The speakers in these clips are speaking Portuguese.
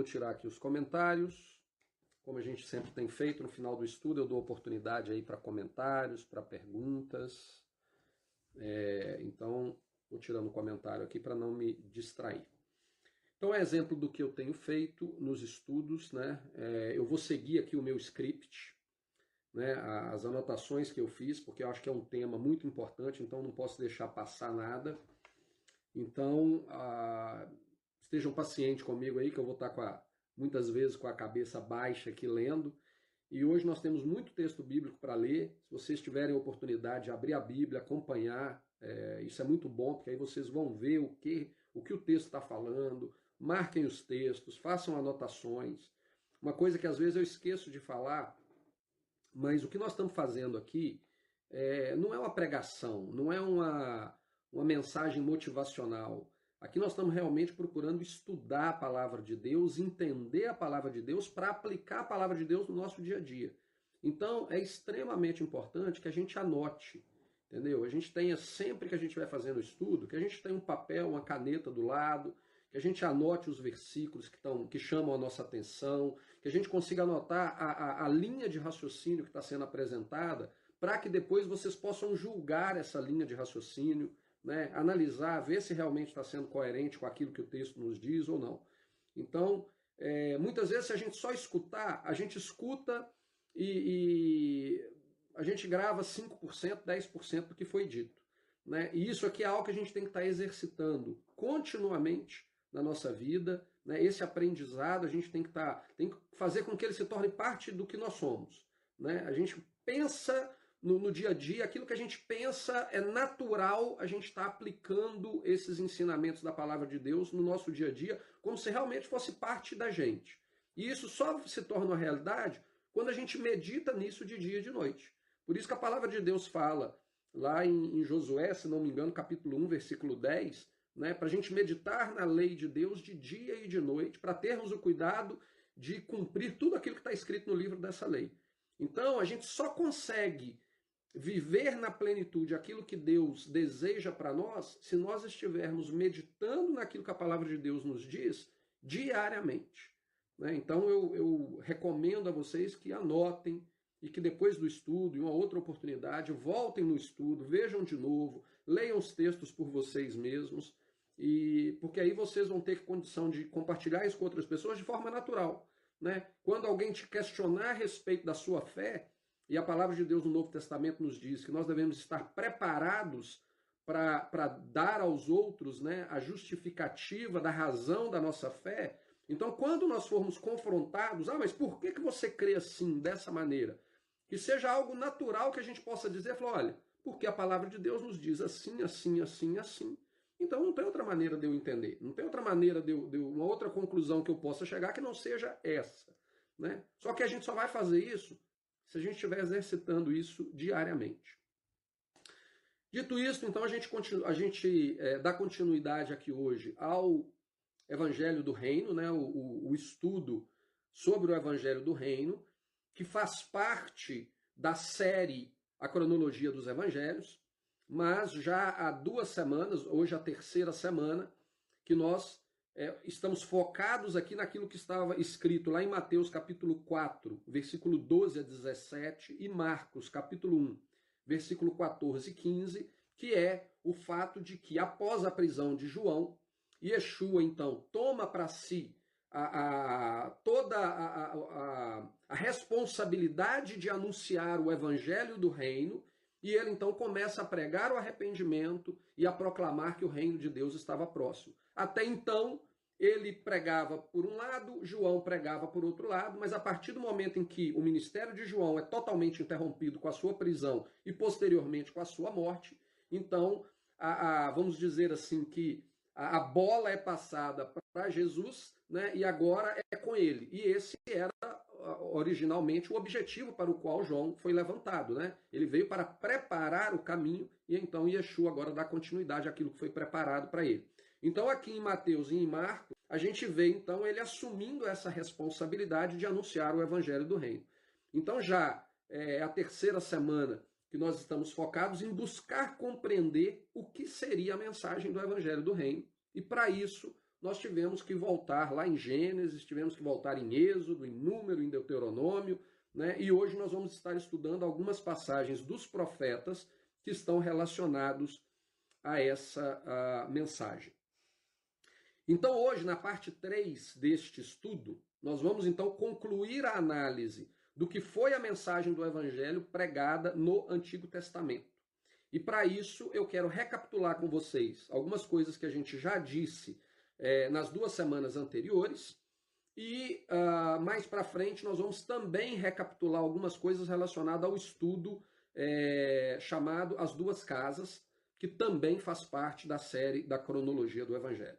tirar aqui os comentários. Como a gente sempre tem feito no final do estudo, eu dou oportunidade aí para comentários, para perguntas. Então, vou tirando o comentário aqui para não me distrair. Então, é exemplo do que eu tenho feito nos estudos, né? Eu vou seguir aqui o meu script, né? As anotações que eu fiz, porque eu acho que é um tema muito importante, então não posso deixar passar nada. Então, estejam pacientes comigo aí, que eu vou estar muitas vezes com a cabeça baixa aqui lendo. E hoje nós temos muito texto bíblico para ler. Se vocês tiverem a oportunidade de abrir a Bíblia, acompanhar, isso é muito bom, porque aí vocês vão ver o que o texto está falando, marquem os textos, façam anotações. Uma coisa que às vezes eu esqueço de falar, mas o que nós estamos fazendo aqui não é uma pregação, não é uma mensagem motivacional. Aqui nós estamos realmente procurando estudar a palavra de Deus, entender a palavra de Deus para aplicar a palavra de Deus no nosso dia a dia. Então é extremamente importante que a gente anote, entendeu? A gente tenha, sempre que a gente vai fazendo o estudo, que a gente tenha um papel, uma caneta do lado, que a gente anote os versículos que chamam a nossa atenção, que a gente consiga anotar a linha de raciocínio que está sendo apresentada, para que depois vocês possam julgar essa linha de raciocínio, né? Analisar, ver se realmente está sendo coerente com aquilo que o texto nos diz ou não. Então, muitas vezes, se a gente só escutar, a gente escuta e a gente grava 5%, 10% do que foi dito, né? E isso aqui é algo que a gente tem que estar exercitando continuamente na nossa vida, né? Esse aprendizado a gente tem que fazer com que ele se torne parte do que nós somos, né? A gente pensa no dia a dia, aquilo que a gente pensa é natural a gente estar aplicando esses ensinamentos da palavra de Deus no nosso dia a dia, como se realmente fosse parte da gente. E isso só se torna uma realidade quando a gente medita nisso de dia e de noite. Por isso que a palavra de Deus fala lá em Josué, se não me engano, capítulo 1, versículo 10, né, para a gente meditar na lei de Deus de dia e de noite, para termos o cuidado de cumprir tudo aquilo que está escrito no livro dessa lei. Então, a gente só consegue viver na plenitude aquilo que Deus deseja para nós se nós estivermos meditando naquilo que a palavra de Deus nos diz diariamente, né? Então, eu recomendo a vocês que anotem e que depois do estudo, em uma outra oportunidade, voltem no estudo, vejam de novo, leiam os textos por vocês mesmos, porque aí vocês vão ter condição de compartilhar isso com outras pessoas de forma natural, né? Quando alguém te questionar a respeito da sua fé, e a palavra de Deus no Novo Testamento nos diz que nós devemos estar preparados para dar aos outros, né, a justificativa da razão da nossa fé. Então, quando nós formos confrontados, mas por que você crê assim, dessa maneira? Que seja algo natural que a gente possa dizer, olha, porque a palavra de Deus nos diz assim, assim, assim, assim. Então não tem outra maneira de eu entender, não tem outra maneira de uma outra conclusão que eu possa chegar que não seja essa, né? Só que a gente só vai fazer isso se a gente estiver exercitando isso diariamente. Dito isso, então a gente dá continuidade aqui hoje ao Evangelho do Reino, né? o estudo sobre o Evangelho do Reino, que faz parte da série A Cronologia dos Evangelhos, mas já há 2 semanas, hoje a 3ª semana, que nós estamos focados aqui naquilo que estava escrito lá em Mateus capítulo 4, versículo 12 a 17, e Marcos capítulo 1, versículo 14 e 15, que é o fato de que após a prisão de João, Yeshua então toma para si toda a responsabilidade de anunciar o evangelho do reino, e ele então começa a pregar o arrependimento e a proclamar que o reino de Deus estava próximo. Até então, ele pregava por um lado, João pregava por outro lado, mas a partir do momento em que o ministério de João é totalmente interrompido com a sua prisão e posteriormente com a sua morte, então, vamos dizer assim que a bola é passada para Jesus, né, e agora é com ele. E esse era originalmente o objetivo para o qual João foi levantado, né? Ele veio para preparar o caminho e então Yeshua agora dá continuidade àquilo que foi preparado para ele. Então aqui em Mateus e em Marcos, a gente vê então ele assumindo essa responsabilidade de anunciar o evangelho do reino. Então já é a 3ª semana que nós estamos focados em buscar compreender o que seria a mensagem do evangelho do reino. E para isso nós tivemos que voltar lá em Gênesis, tivemos que voltar em Êxodo, em Número, em Deuteronômio, né? E hoje nós vamos estar estudando algumas passagens dos profetas que estão relacionados a essa mensagem. Então hoje, na parte 3 deste estudo, nós vamos então concluir a análise do que foi a mensagem do Evangelho pregada no Antigo Testamento. E para isso eu quero recapitular com vocês algumas coisas que a gente já disse nas 2 semanas anteriores, e mais para frente nós vamos também recapitular algumas coisas relacionadas ao estudo chamado As Duas Casas, que também faz parte da série da cronologia do Evangelho.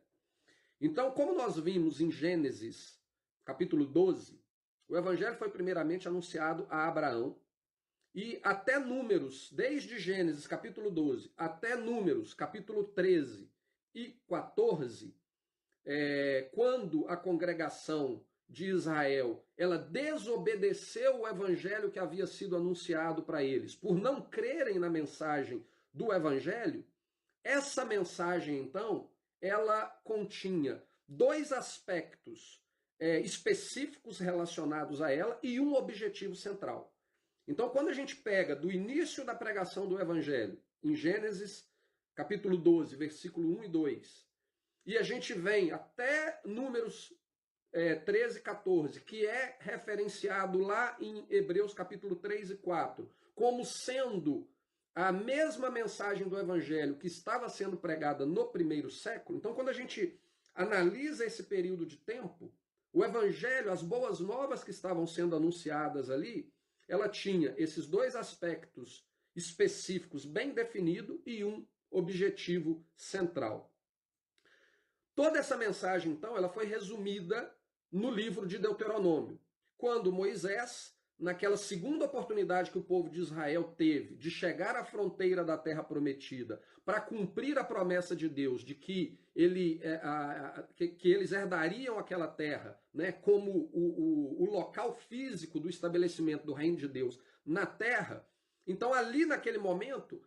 Então, como nós vimos em Gênesis, capítulo 12, o Evangelho foi primeiramente anunciado a Abraão, e até Números, desde Gênesis, capítulo 12, até Números, capítulo 13 e 14, quando a congregação de Israel ela desobedeceu o Evangelho que havia sido anunciado para eles, por não crerem na mensagem do Evangelho, essa mensagem, então, ela continha 2 aspectos específicos relacionados a ela e um objetivo central. Então, quando a gente pega do início da pregação do Evangelho, em Gênesis, capítulo 12, versículo 1 e 2, e a gente vem até Números 13 e 14, que é referenciado lá em Hebreus, capítulo 3 e 4, como sendo a mesma mensagem do Evangelho que estava sendo pregada no primeiro século. Então, quando a gente analisa esse período de tempo, o Evangelho, as boas novas que estavam sendo anunciadas ali, ela tinha esses 2 aspectos específicos bem definidos e um objetivo central. Toda essa mensagem, então, ela foi resumida no livro de Deuteronômio, quando Moisés, naquela segunda oportunidade que o povo de Israel teve de chegar à fronteira da terra prometida para cumprir a promessa de Deus de que eles herdariam aquela terra, né, como o local físico do estabelecimento do reino de Deus na terra. Então ali naquele momento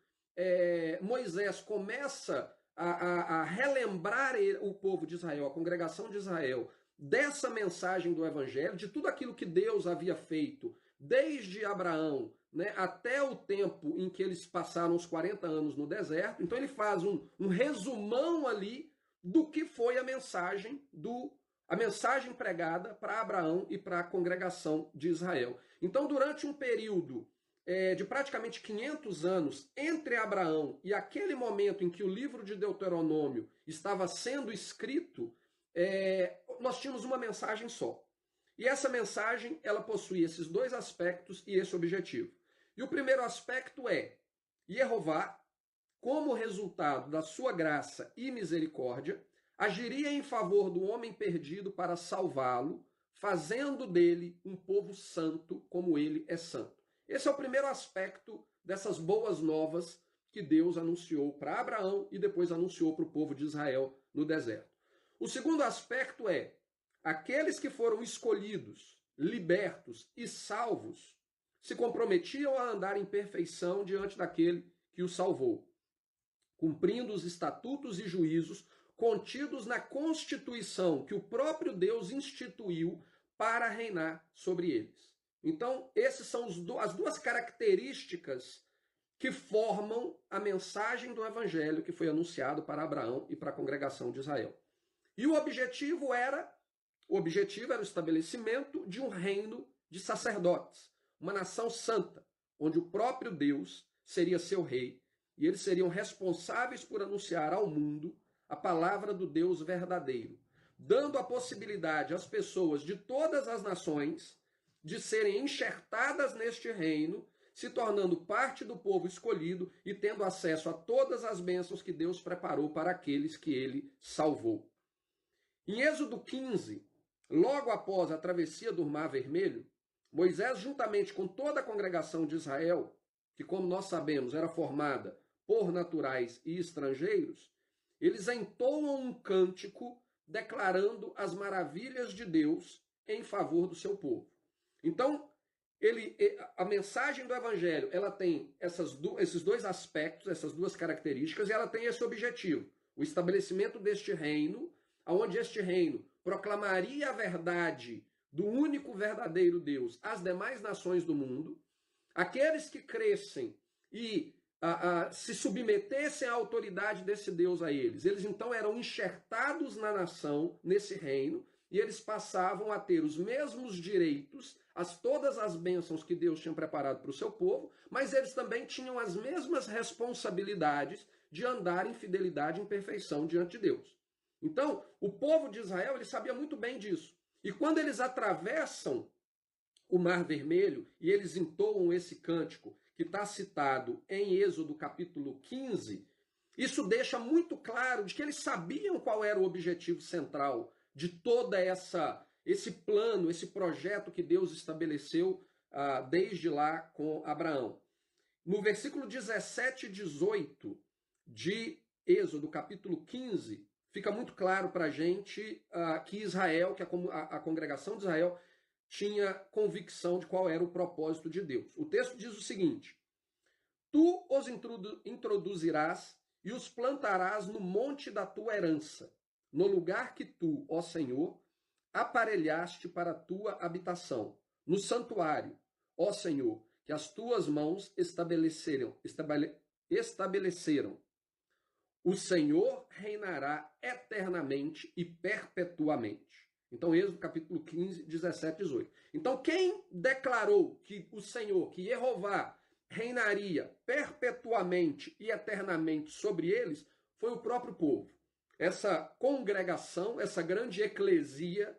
Moisés começa a relembrar o povo de Israel, a congregação de Israel, dessa mensagem do Evangelho, de tudo aquilo que Deus havia feito desde Abraão, né, até o tempo em que eles passaram os 40 anos no deserto. Então ele faz um resumão ali do que foi a mensagem pregada para Abraão e para a congregação de Israel. Então, durante um período de praticamente 500 anos entre Abraão e aquele momento em que o livro de Deuteronômio estava sendo escrito, nós tínhamos uma mensagem só. E essa mensagem, ela possui esses 2 aspectos e esse objetivo. E o primeiro aspecto é: Jeová, como resultado da sua graça e misericórdia, agiria em favor do homem perdido para salvá-lo, fazendo dele um povo santo como ele é santo. Esse é o primeiro aspecto dessas boas novas que Deus anunciou para Abraão e depois anunciou para o povo de Israel no deserto. O segundo aspecto é: aqueles que foram escolhidos, libertos e salvos se comprometiam a andar em perfeição diante daquele que os salvou, cumprindo os estatutos e juízos contidos na Constituição que o próprio Deus instituiu para reinar sobre eles. Então, essas são as 2 características que formam a mensagem do Evangelho que foi anunciado para Abraão e para a congregação de Israel. E o objetivo era o estabelecimento de um reino de sacerdotes, uma nação santa, onde o próprio Deus seria seu rei, e eles seriam responsáveis por anunciar ao mundo a palavra do Deus verdadeiro, dando a possibilidade às pessoas de todas as nações de serem enxertadas neste reino, se tornando parte do povo escolhido e tendo acesso a todas as bênçãos que Deus preparou para aqueles que ele salvou. Em Êxodo 15, logo após a travessia do Mar Vermelho, Moisés, juntamente com toda a congregação de Israel, que, como nós sabemos, era formada por naturais e estrangeiros, eles entoam um cântico declarando as maravilhas de Deus em favor do seu povo. Então, a mensagem do Evangelho, ela tem esses 2 aspectos, essas 2 características, e ela tem esse objetivo: o estabelecimento deste reino onde este reino proclamaria a verdade do único verdadeiro Deus às demais nações do mundo. Aqueles que crescem e se submetessem à autoridade desse Deus a eles, eles então eram enxertados na nação, nesse reino, e eles passavam a ter os mesmos direitos, todas as bênçãos que Deus tinha preparado para o seu povo, mas eles também tinham as mesmas responsabilidades de andar em fidelidade e em perfeição diante de Deus. Então, o povo de Israel, ele sabia muito bem disso. E quando eles atravessam o Mar Vermelho e eles entoam esse cântico, que está citado em Êxodo capítulo 15, isso deixa muito claro de que eles sabiam qual era o objetivo central de toda esse plano, esse projeto que Deus estabeleceu desde lá com Abraão. No versículo 17 e 18 de Êxodo capítulo 15, fica muito claro para a gente que Israel, que a congregação de Israel tinha convicção de qual era o propósito de Deus. O texto diz o seguinte: tu os introduzirás e os plantarás no monte da tua herança, no lugar que tu, ó Senhor, aparelhaste para a tua habitação, no santuário, ó Senhor, que as tuas mãos estabeleceram. O Senhor reinará eternamente e perpetuamente. Então, Êxodo capítulo 15, 17 e 18. Então, quem declarou que o Senhor, que Jeová, reinaria perpetuamente e eternamente sobre eles, foi o próprio povo. Essa congregação, essa grande eclesia,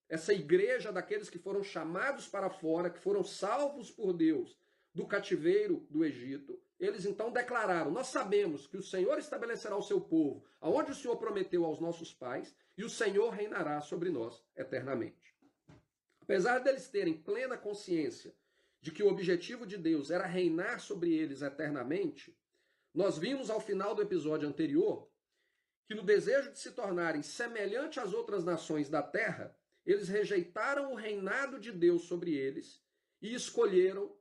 essa igreja daqueles que foram chamados para fora, que foram salvos por Deus do cativeiro do Egito, eles então declararam: nós sabemos que o Senhor estabelecerá o seu povo, aonde o Senhor prometeu aos nossos pais, e o Senhor reinará sobre nós eternamente. Apesar deles terem plena consciência de que o objetivo de Deus era reinar sobre eles eternamente, nós vimos ao final do episódio anterior que no desejo de se tornarem semelhante às outras nações da terra, eles rejeitaram o reinado de Deus sobre eles e escolheram,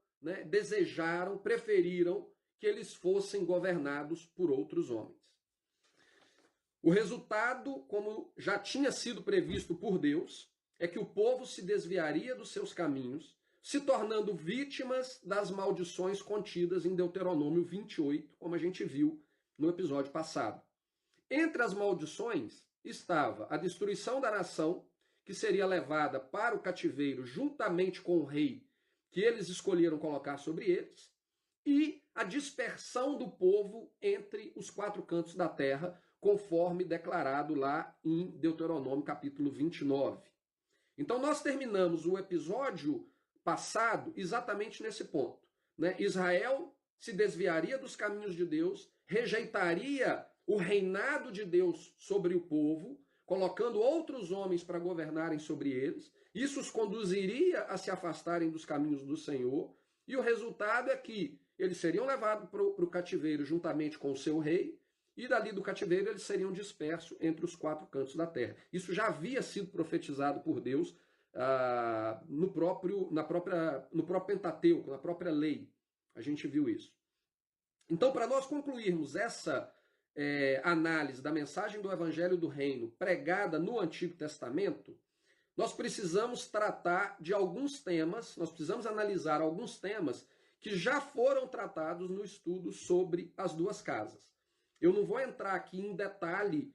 desejaram, preferiram que eles fossem governados por outros homens. O resultado, como já tinha sido previsto por Deus, é que o povo se desviaria dos seus caminhos, se tornando vítimas das maldições contidas em Deuteronômio 28, como a gente viu no episódio passado. Entre as maldições estava a destruição da nação, que seria levada para o cativeiro juntamente com o rei que eles escolheram colocar sobre eles, e a dispersão do povo entre os quatro cantos da terra, conforme declarado lá em Deuteronômio capítulo 29. Então nós terminamos o episódio passado exatamente nesse ponto. Israel se desviaria dos caminhos de Deus, rejeitaria o reinado de Deus sobre o povo, colocando outros homens para governarem sobre eles. Isso os conduziria a se afastarem dos caminhos do Senhor, e o resultado é que eles seriam levados para o cativeiro juntamente com o seu rei, e dali do cativeiro eles seriam dispersos entre os quatro cantos da terra. Isso já havia sido profetizado por Deus no próprio Pentateuco, na própria lei. A gente viu isso. Então, para nós concluirmos essa análise da mensagem do Evangelho do Reino pregada no Antigo Testamento, nós precisamos tratar de alguns temas, nós precisamos analisar alguns temas que já foram tratados no estudo sobre as duas casas. Eu não vou entrar aqui em detalhe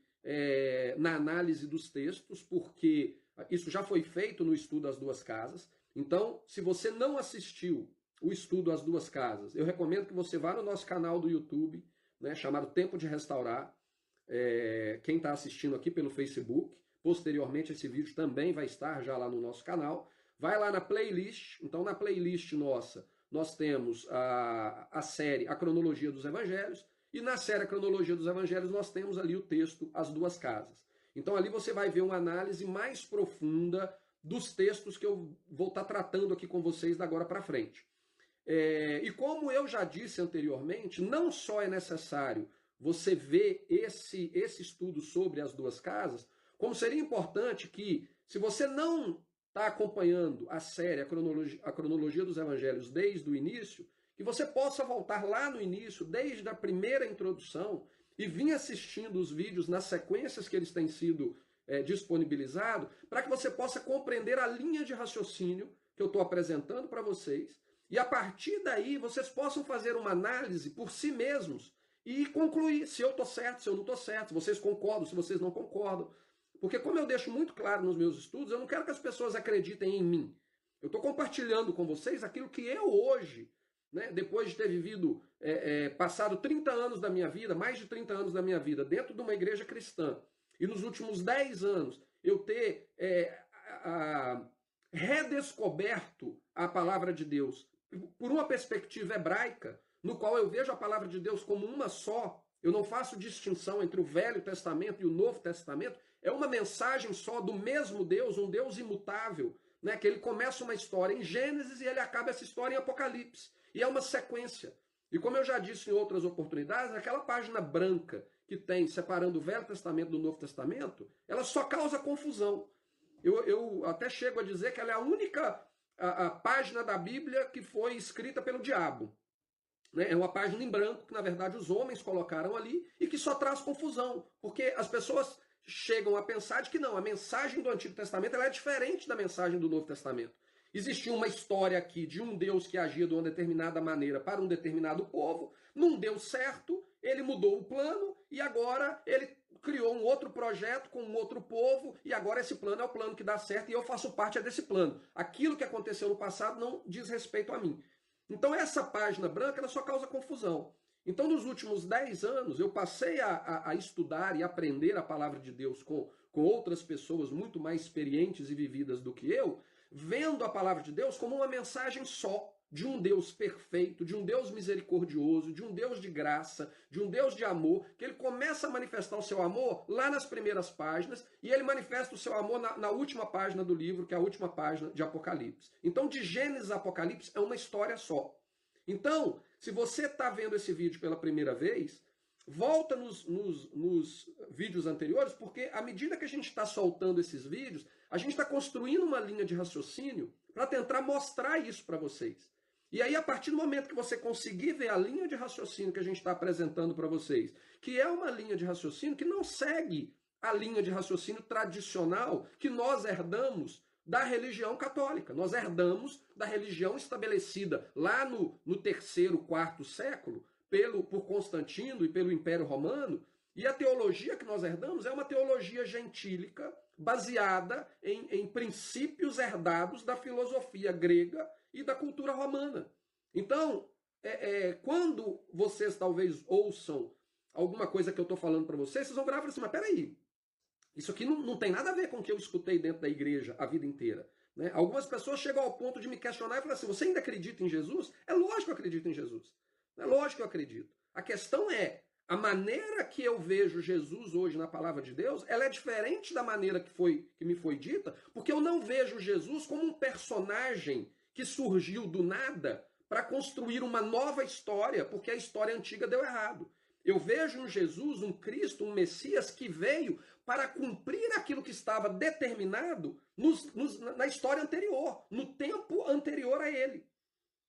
na análise dos textos, porque isso já foi feito no estudo As Duas Casas. Então, se você não assistiu o estudo As Duas Casas, eu recomendo que você vá no nosso canal do YouTube, chamado Tempo de Restaurar. Quem está assistindo aqui pelo Facebook, posteriormente esse vídeo também vai estar já lá no nosso canal. Vai lá na playlist. Então, na playlist nossa, nós temos a série A Cronologia dos Evangelhos, e na série A Cronologia dos Evangelhos nós temos ali o texto As Duas Casas. Então ali você vai ver uma análise mais profunda dos textos que eu vou estar tratando aqui com vocês da agora para frente. E como eu já disse anteriormente, não só é necessário você ver esse estudo sobre as duas casas, como seria importante que, se você não está acompanhando a série A Cronologia dos Evangelhos desde o início, que você possa voltar lá no início, desde a primeira introdução, e vir assistindo os vídeos nas sequências que eles têm sido disponibilizado para que você possa compreender a linha de raciocínio que eu estou apresentando para vocês, e a partir daí vocês possam fazer uma análise por si mesmos e concluir se eu estou certo, se eu não estou certo, se vocês concordam, se vocês não concordam. Porque como eu deixo muito claro nos meus estudos, eu não quero que as pessoas acreditem em mim. Eu estou compartilhando com vocês aquilo que eu hoje, né, depois de ter vivido, passado 30 anos da minha vida, mais de 30 anos da minha vida, dentro de uma igreja cristã, e nos últimos 10 anos eu ter redescoberto a palavra de Deus por uma perspectiva hebraica, no qual eu vejo a palavra de Deus como uma só, eu não faço distinção entre o Velho Testamento e o Novo Testamento, é uma mensagem só do mesmo Deus, um Deus imutável, né, que ele começa uma história em Gênesis e ele acaba essa história em Apocalipse. E é uma sequência. E como eu já disse em outras oportunidades, aquela página branca que tem separando o Velho Testamento do Novo Testamento, ela só causa confusão. Eu até chego a dizer que ela é a única a página da Bíblia que foi escrita pelo diabo. Né? É uma página em branco que, na verdade, os homens colocaram ali e que só traz confusão. Porque as pessoas chegam a pensar de que não, a mensagem do Antigo Testamento ela é diferente da mensagem do Novo Testamento. Existia uma história aqui de um Deus que agia de uma determinada maneira para um determinado povo, não deu certo, ele mudou o plano e agora ele criou um outro projeto com um outro povo e agora esse plano é o plano que dá certo e eu faço parte desse plano. Aquilo que aconteceu no passado não diz respeito a mim. Então essa página branca ela só causa confusão. Então nos últimos 10 anos eu passei a estudar e aprender a palavra de Deus com outras pessoas muito mais experientes e vividas do que eu, vendo a palavra de Deus como uma mensagem só, de um Deus perfeito, de um Deus misericordioso, de um Deus de graça, de um Deus de amor, que ele começa a manifestar o seu amor lá nas primeiras páginas, e ele manifesta o seu amor na última página do livro, que é a última página de Apocalipse. Então, de Gênesis a Apocalipse é uma história só. Então, se você está vendo esse vídeo pela primeira vez, volta nos vídeos anteriores, porque à medida que a gente está soltando esses vídeos, a gente está construindo uma linha de raciocínio para tentar mostrar isso para vocês. E aí, a partir do momento que você conseguir ver a linha de raciocínio que a gente está apresentando para vocês, que é uma linha de raciocínio que não segue a linha de raciocínio tradicional que nós herdamos da religião católica. Nós herdamos da religião estabelecida lá no terceiro, quarto século, por Constantino e pelo Império Romano, e a teologia que nós herdamos é uma teologia gentílica, baseada em princípios herdados da filosofia grega e da cultura romana. Então, quando vocês talvez ouçam alguma coisa que eu estou falando para vocês, vocês vão virar e falar assim, mas peraí, isso aqui não tem nada a ver com o que eu escutei dentro da igreja a vida inteira. Né? Algumas pessoas chegam ao ponto de me questionar e falar assim, você ainda acredita em Jesus? É lógico que eu acredito em Jesus. É lógico que eu acredito. A questão é, a maneira que eu vejo Jesus hoje na palavra de Deus, ela é diferente da maneira que me foi dita, porque eu não vejo Jesus como um personagem que surgiu do nada para construir uma nova história, porque a história antiga deu errado. Eu vejo um Jesus, um Cristo, um Messias que veio para cumprir aquilo que estava determinado na história anterior, no tempo anterior a ele.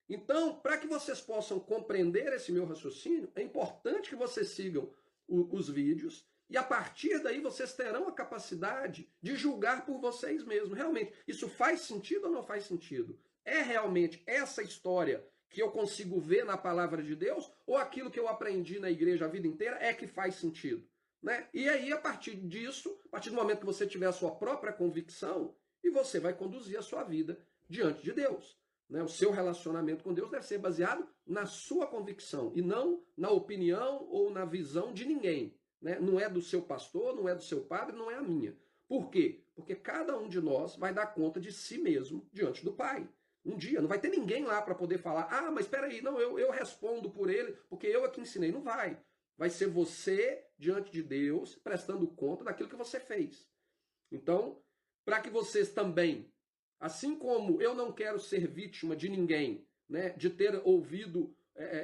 Então, para que vocês possam compreender esse meu raciocínio, é importante que vocês sigam os vídeos e a partir daí vocês terão a capacidade de julgar por vocês mesmos. Realmente, isso faz sentido ou não faz sentido? É realmente essa história que eu consigo ver na palavra de Deus ou aquilo que eu aprendi na igreja a vida inteira é que faz sentido? Né? E aí, a partir disso, a partir do momento que você tiver a sua própria convicção, e você vai conduzir a sua vida diante de Deus. Né? O seu relacionamento com Deus deve ser baseado na sua convicção e não na opinião ou na visão de ninguém. Né? Não é do seu pastor, não é do seu padre, não é a minha. Por quê? Porque cada um de nós vai dar conta de si mesmo diante do Pai. Um dia, não vai ter ninguém lá para poder falar, ah, mas espera aí, não, eu respondo por ele, porque eu aqui ensinei. Não vai. Vai ser você diante de Deus prestando conta daquilo que você fez. Então, para que vocês também, assim como eu não quero ser vítima de ninguém, né, de ter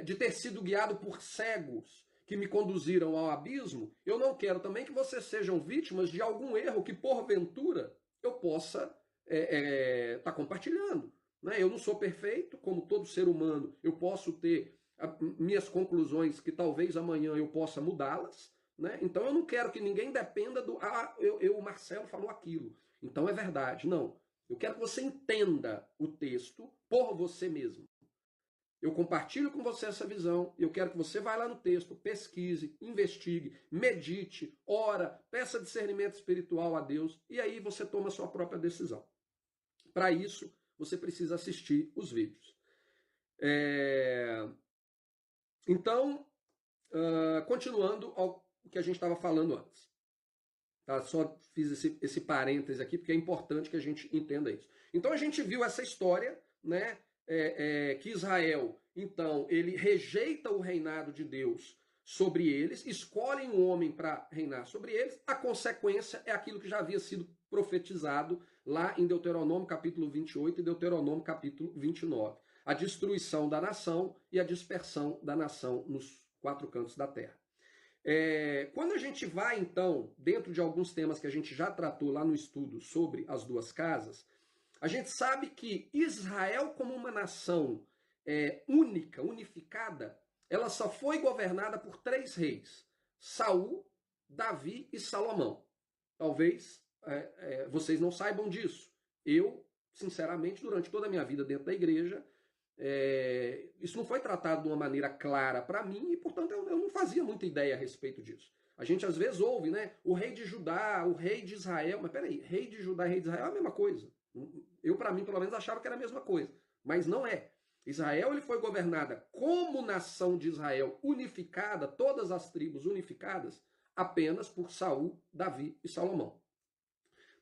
de ter sido guiado por cegos que me conduziram ao abismo, eu não quero também que vocês sejam vítimas de algum erro que, porventura, eu possa estar compartilhando. Né? Eu não sou perfeito, como todo ser humano, eu posso ter minhas conclusões que talvez amanhã eu possa mudá-las, né? Então eu não quero que ninguém dependa do, o Marcelo falou aquilo, então é verdade. Não, eu quero que você entenda o texto por você mesmo. Eu compartilho com você essa visão, eu quero que você vá lá no texto, pesquise, investigue, medite, ora, peça discernimento espiritual a Deus, e aí você toma a sua própria decisão. Para isso, você precisa assistir os vídeos. Então, continuando ao que a gente estava falando antes. Tá? Só fiz esse parêntese aqui, porque é importante que a gente entenda isso. Então, a gente viu essa história, né? Que Israel, então, ele rejeita o reinado de Deus sobre eles, escolhem um homem para reinar sobre eles, a consequência é aquilo que já havia sido profetizado lá em Deuteronômio capítulo 28 e Deuteronômio capítulo 29. A destruição da nação e a dispersão da nação nos 4 cantos da terra. Quando a gente vai, então, dentro de alguns temas que a gente já tratou lá no estudo sobre as 2 casas, a gente sabe que Israel, como uma nação única, unificada, ela só foi governada por 3 reis: Saul, Davi e Salomão. Talvez vocês não saibam disso. Eu, sinceramente, durante toda a minha vida dentro da igreja, isso não foi tratado de uma maneira clara para mim e, portanto, eu não fazia muita ideia a respeito disso. A gente às vezes ouve, né? O rei de Judá, o rei de Israel. Mas peraí, rei de Judá e rei de Israel é a mesma coisa. Eu, para mim, pelo menos, achava que era a mesma coisa. Mas não é. Israel ele foi governada como nação de Israel unificada, todas as tribos unificadas, apenas por Saul, Davi e Salomão.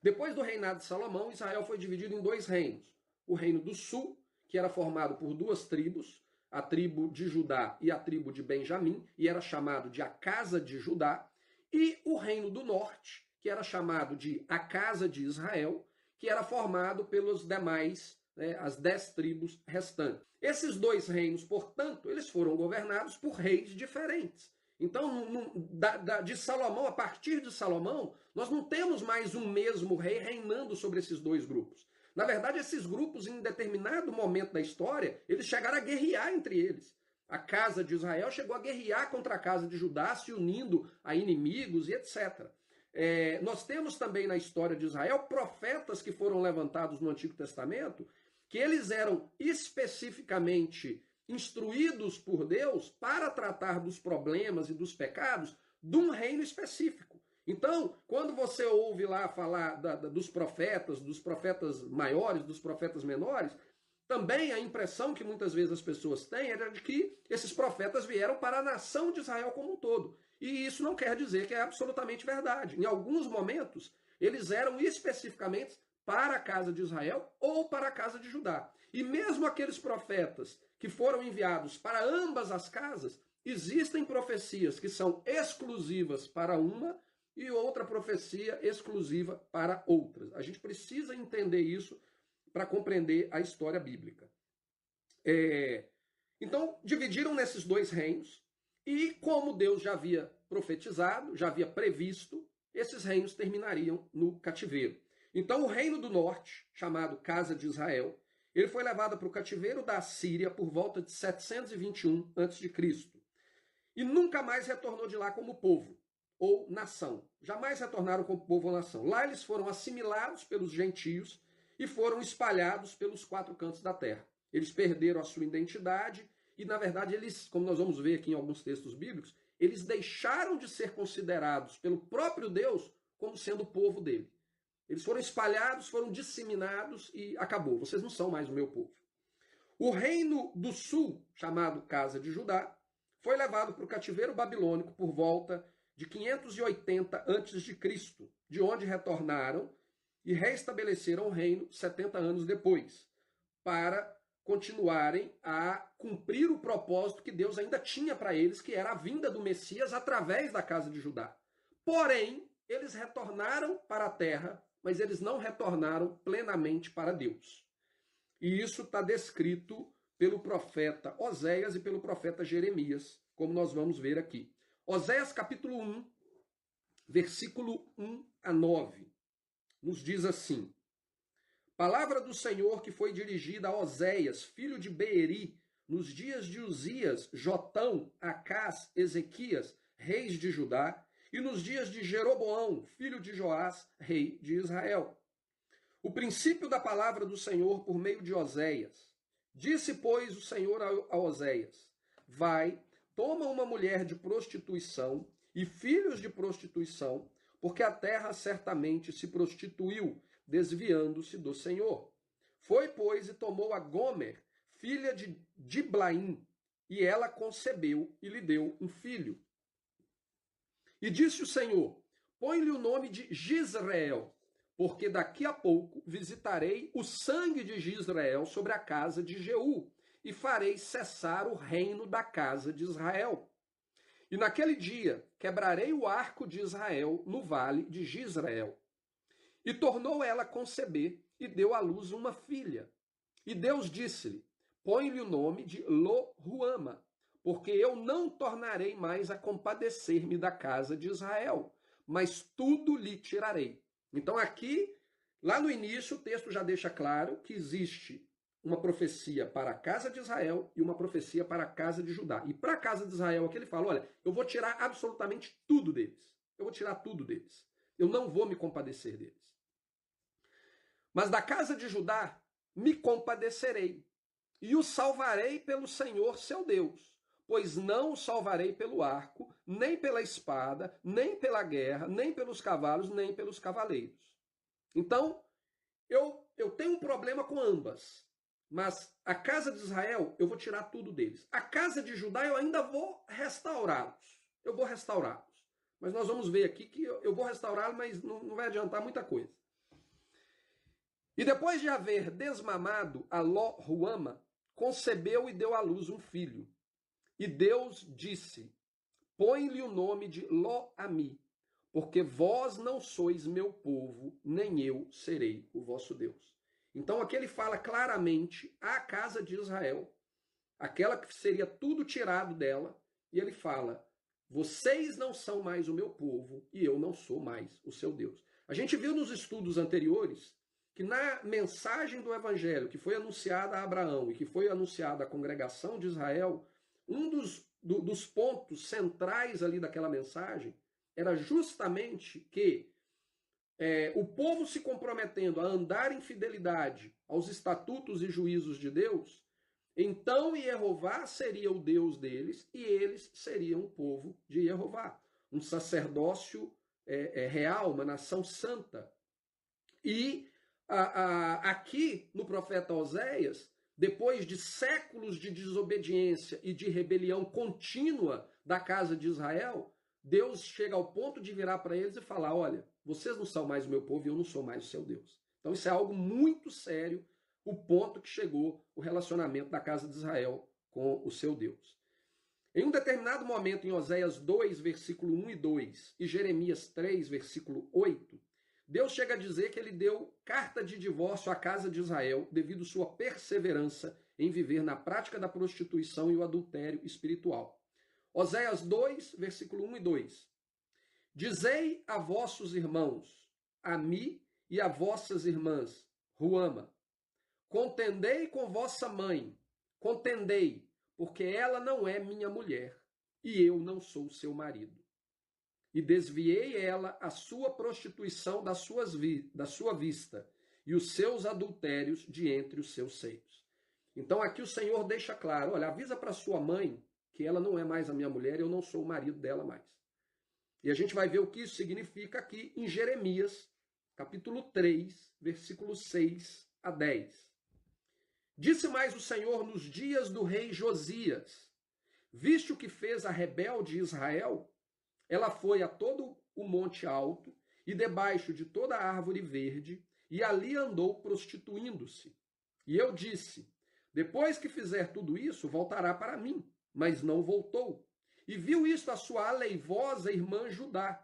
Depois do reinado de Salomão, Israel foi dividido em 2 reinos. O reino do sul, que era formado por 2 tribos, a tribo de Judá e a tribo de Benjamim, e era chamado de a casa de Judá, e o reino do norte, que era chamado de a casa de Israel, que era formado pelos demais, as 10 tribos restantes. Esses 2 reinos, portanto, eles foram governados por reis diferentes. Então, de Salomão, a partir de Salomão, nós não temos mais um mesmo rei reinando sobre esses 2 grupos. Na verdade, esses grupos, em determinado momento da história, eles chegaram a guerrear entre eles. A casa de Israel chegou a guerrear contra a casa de Judá, se unindo a inimigos e etc. Nós temos também na história de Israel profetas que foram levantados no Antigo Testamento, que eles eram especificamente instruídos por Deus para tratar dos problemas e dos pecados de um reino específico. Então, quando você ouve lá falar dos profetas maiores, dos profetas menores, também a impressão que muitas vezes as pessoas têm é de que esses profetas vieram para a nação de Israel como um todo. E isso não quer dizer que é absolutamente verdade. Em alguns momentos, eles eram especificamente para a casa de Israel ou para a casa de Judá. E mesmo aqueles profetas que foram enviados para ambas as casas, existem profecias que são exclusivas para uma e outra profecia exclusiva para outras. A gente precisa entender isso para compreender a história bíblica. Então, dividiram nesses 2 reinos, e como Deus já havia profetizado, já havia previsto, esses reinos terminariam no cativeiro. Então, o reino do norte, chamado Casa de Israel, ele foi levado para o cativeiro da Síria por volta de 721 a.C. E nunca mais retornou de lá como povo ou nação. Jamais retornaram como povo ou nação. Lá eles foram assimilados pelos gentios e foram espalhados pelos 4 cantos da terra. Eles perderam a sua identidade e, na verdade, eles, como nós vamos ver aqui em alguns textos bíblicos, eles deixaram de ser considerados pelo próprio Deus como sendo o povo dele. Eles foram espalhados, foram disseminados e acabou. Vocês não são mais o meu povo. O reino do sul, chamado Casa de Judá, foi levado para o cativeiro babilônico por volta de 580 a.C., de onde retornaram e restabeleceram o reino 70 anos depois, para continuarem a cumprir o propósito que Deus ainda tinha para eles, que era a vinda do Messias através da casa de Judá. Porém, eles retornaram para a terra, mas eles não retornaram plenamente para Deus. E isso está descrito pelo profeta Oséias e pelo profeta Jeremias, como nós vamos ver aqui. Oséias capítulo 1, versículo 1 a 9, nos diz assim: Palavra do Senhor que foi dirigida a Oséias, filho de Beeri, nos dias de Uzias, Jotão, Acás, Ezequias, reis de Judá, e nos dias de Jeroboão, filho de Joás, rei de Israel. O princípio da palavra do Senhor por meio de Oséias. Disse, pois, o Senhor a Oséias: vai, toma uma mulher de prostituição e filhos de prostituição, porque a terra certamente se prostituiu, desviando-se do Senhor. Foi, pois, e tomou a Gomer, filha de Diblaim, e ela concebeu e lhe deu um filho. E disse o Senhor: põe-lhe o nome de Jizreel, porque daqui a pouco visitarei o sangue de Jizreel sobre a casa de Jeú, e farei cessar o reino da casa de Israel. E naquele dia quebrarei o arco de Israel no vale de Jizreel. E tornou ela a conceber, e deu à luz uma filha. E Deus disse-lhe: põe-lhe o nome de Lo-Ruama, porque eu não tornarei mais a compadecer-me da casa de Israel, mas tudo lhe tirarei. Então aqui, lá no início, o texto já deixa claro que existe uma profecia para a casa de Israel e uma profecia para a casa de Judá. E para a casa de Israel aqui ele fala: olha, eu vou tirar absolutamente tudo deles. Eu vou tirar tudo deles. Eu não vou me compadecer deles. Mas da casa de Judá me compadecerei e o salvarei pelo Senhor seu Deus, pois não o salvarei pelo arco, nem pela espada, nem pela guerra, nem pelos cavalos, nem pelos cavaleiros. Então, eu tenho um problema com ambas, mas a casa de Israel, eu vou tirar tudo deles. A casa de Judá, eu ainda vou restaurá-los. Eu vou restaurá-los. Mas nós vamos ver aqui que eu vou restaurá-los, mas não vai adiantar muita coisa. E depois de haver desmamado a Lo-Ruama, concebeu e deu à luz um filho. E Deus disse: põe-lhe o nome de Lo-Ami, porque vós não sois meu povo, nem eu serei o vosso Deus. Então aqui ele fala claramente à casa de Israel, aquela que seria tudo tirado dela, e ele fala: vocês não são mais o meu povo e eu não sou mais o seu Deus. A gente viu nos estudos anteriores que na mensagem do evangelho que foi anunciada a Abraão e que foi anunciada à congregação de Israel, um dos pontos centrais ali daquela mensagem era justamente que o povo se comprometendo a andar em fidelidade aos estatutos e juízos de Deus, então Jeová seria o Deus deles e eles seriam o povo de Jeová, um sacerdócio real, uma nação santa. E aqui no profeta Oséias, depois de séculos de desobediência e de rebelião contínua da casa de Israel, Deus chega ao ponto de virar para eles e falar: olha, vocês não são mais o meu povo e eu não sou mais o seu Deus. Então isso é algo muito sério, o ponto que chegou o relacionamento da casa de Israel com o seu Deus. Em um determinado momento, em Oséias 2, versículo 1 e 2, e Jeremias 3, versículo 8, Deus chega a dizer que ele deu carta de divórcio à casa de Israel devido à sua perseverança em viver na prática da prostituição e o adultério espiritual. Oséias 2, versículo 1 e 2. Dizei a vossos irmãos, Ami, e a vossas irmãs, Ruama, contendei com vossa mãe, contendei, porque ela não é minha mulher, e eu não sou seu marido. E desviei ela a sua prostituição da sua vista, e os seus adultérios de entre os seus seios. Então aqui o Senhor deixa claro: olha, avisa para sua mãe que ela não é mais a minha mulher, eu não sou o marido dela mais. E a gente vai ver o que isso significa aqui em Jeremias, capítulo 3, versículos 6 a 10. Disse mais o Senhor nos dias do rei Josias: viste o que fez a rebelde Israel? Ela foi a todo o monte alto e debaixo de toda a árvore verde, e ali andou prostituindo-se. E eu disse: depois que fizer tudo isso, voltará para mim. Mas não voltou. E viu isto a sua aleivosa irmã Judá.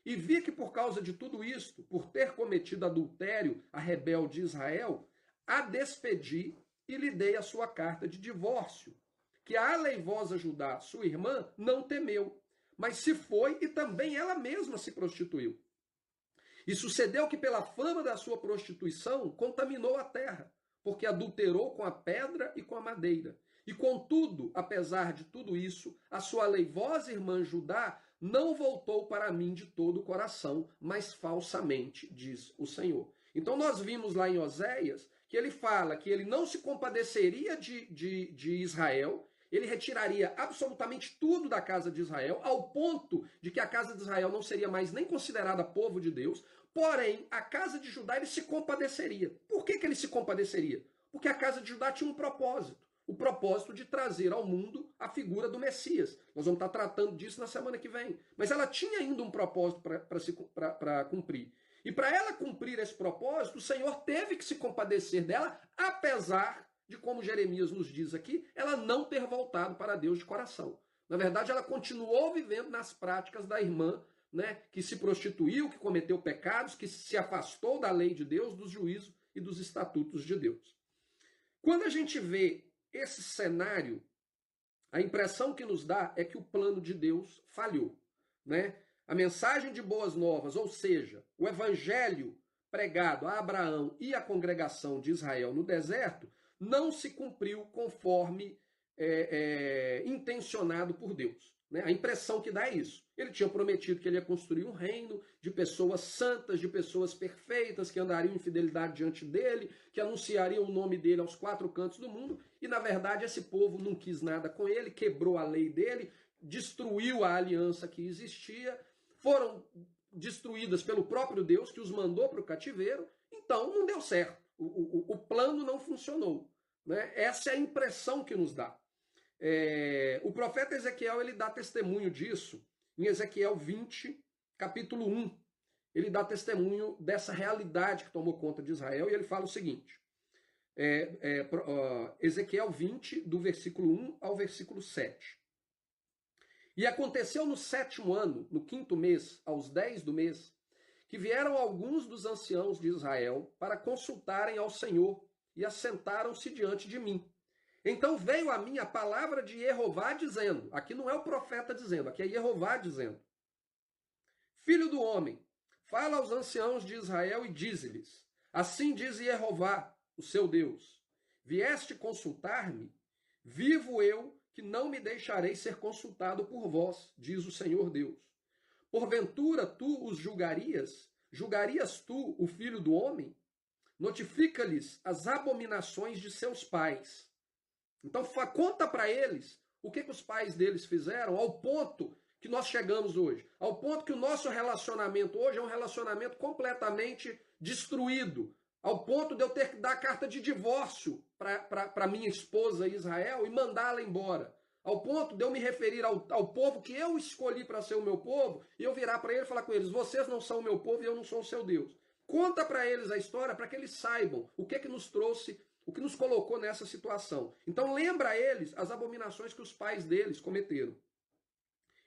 E vi que por causa de tudo isto, por ter cometido adultério a rebelde Israel, a despedi e lhe dei a sua carta de divórcio. Que a aleivosa Judá, sua irmã, não temeu, mas se foi e também ela mesma se prostituiu. E sucedeu que pela fama da sua prostituição contaminou a terra, porque adulterou com a pedra e com a madeira. E contudo, apesar de tudo isso, a sua aleivosa irmã Judá não voltou para mim de todo o coração, mas falsamente, diz o Senhor. Então nós vimos lá em Oséias que ele fala que ele não se compadeceria de Israel, ele retiraria absolutamente tudo da casa de Israel, ao ponto de que a casa de Israel não seria mais nem considerada povo de Deus, porém, a casa de Judá ele se compadeceria. Por que ele se compadeceria? Porque a casa de Judá tinha um propósito. O propósito de trazer ao mundo a figura do Messias. Nós vamos estar tratando disso na semana que vem. Mas ela tinha ainda um propósito para cumprir. E para ela cumprir esse propósito, o Senhor teve que se compadecer dela, apesar de, como Jeremias nos diz aqui, ela não ter voltado para Deus de coração. Na verdade, ela continuou vivendo nas práticas da irmã, né, que se prostituiu, que cometeu pecados, que se afastou da lei de Deus, dos juízos e dos estatutos de Deus. Quando a gente vê esse cenário, a impressão que nos dá é que o plano de Deus falhou, né? A mensagem de boas novas, ou seja, o evangelho pregado a Abraão e à congregação de Israel no deserto, não se cumpriu conforme intencionado por Deus. Né? A impressão que dá é isso. Ele tinha prometido que ele ia construir um reino de pessoas santas, de pessoas perfeitas, que andariam em fidelidade diante dele, que anunciariam o nome dele aos quatro cantos do mundo, e na verdade esse povo não quis nada com ele, quebrou a lei dele, destruiu a aliança que existia, foram destruídas pelo próprio Deus, que os mandou para o cativeiro, então não deu certo. O plano não funcionou. Né? Essa é a impressão que nos dá. O profeta Ezequiel ele dá testemunho disso em Ezequiel 20, capítulo 1. Ele dá testemunho dessa realidade que tomou conta de Israel e ele fala o seguinte, Ezequiel 20, do versículo 1 ao versículo 7. E aconteceu no 7º ano, no 5º mês, aos 10 do mês, que vieram alguns dos anciãos de Israel para consultarem ao Senhor e assentaram-se diante de mim. Então veio a mim a palavra de Jeová dizendo, aqui não é o profeta dizendo, aqui é Jeová dizendo, filho do homem, fala aos anciãos de Israel e dize-lhes, assim diz Jeová, o seu Deus, vieste consultar-me, vivo eu que não me deixarei ser consultado por vós, diz o Senhor Deus. Porventura tu os julgarias tu o filho do homem? Notifica-lhes as abominações de seus pais. Então conta para eles o que os pais deles fizeram ao ponto que nós chegamos hoje. Ao ponto que o nosso relacionamento hoje é um relacionamento completamente destruído. Ao ponto de eu ter que dar carta de divórcio para minha esposa Israel e mandá-la embora. Ao ponto de eu me referir ao povo que eu escolhi para ser o meu povo e eu virar para ele e falar com eles, vocês não são o meu povo e eu não sou o seu Deus. Conta para eles a história para que eles saibam o que nos trouxe, o que nos colocou nessa situação. Então lembra a eles as abominações que os pais deles cometeram.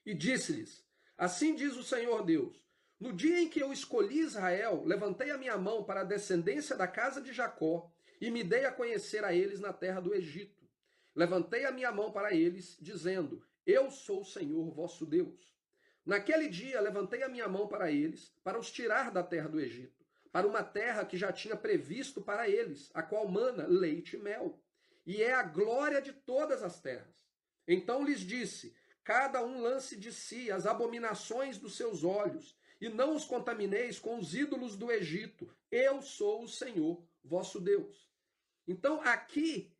E disse-lhes, assim diz o Senhor Deus, no dia em que eu escolhi Israel, levantei a minha mão para a descendência da casa de Jacó e me dei a conhecer a eles na terra do Egito. Levantei a minha mão para eles, dizendo, eu sou o Senhor vosso Deus. Naquele dia levantei a minha mão para eles, para os tirar da terra do Egito, para uma terra que já tinha previsto para eles, a qual mana leite e mel, e é a glória de todas as terras. Então lhes disse, cada um lance de si as abominações dos seus olhos, e não os contamineis com os ídolos do Egito. Eu sou o Senhor, vosso Deus. Então, aqui,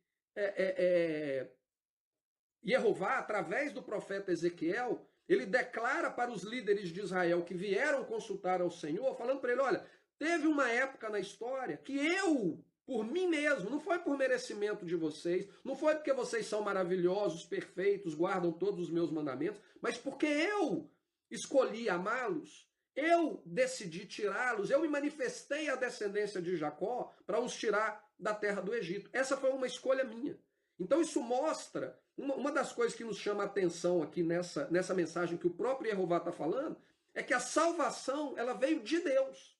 Jeová, através do profeta Ezequiel, ele declara para os líderes de Israel que vieram consultar ao Senhor, falando para ele, olha, teve uma época na história que eu, por mim mesmo, não foi por merecimento de vocês, não foi porque vocês são maravilhosos, perfeitos, guardam todos os meus mandamentos, mas porque eu escolhi amá-los, eu decidi tirá-los, eu me manifestei à descendência de Jacó para os tirar da terra do Egito. Essa foi uma escolha minha. Então isso mostra, uma das coisas que nos chama a atenção aqui nessa mensagem que o próprio Jeová está falando, é que a salvação ela veio de Deus.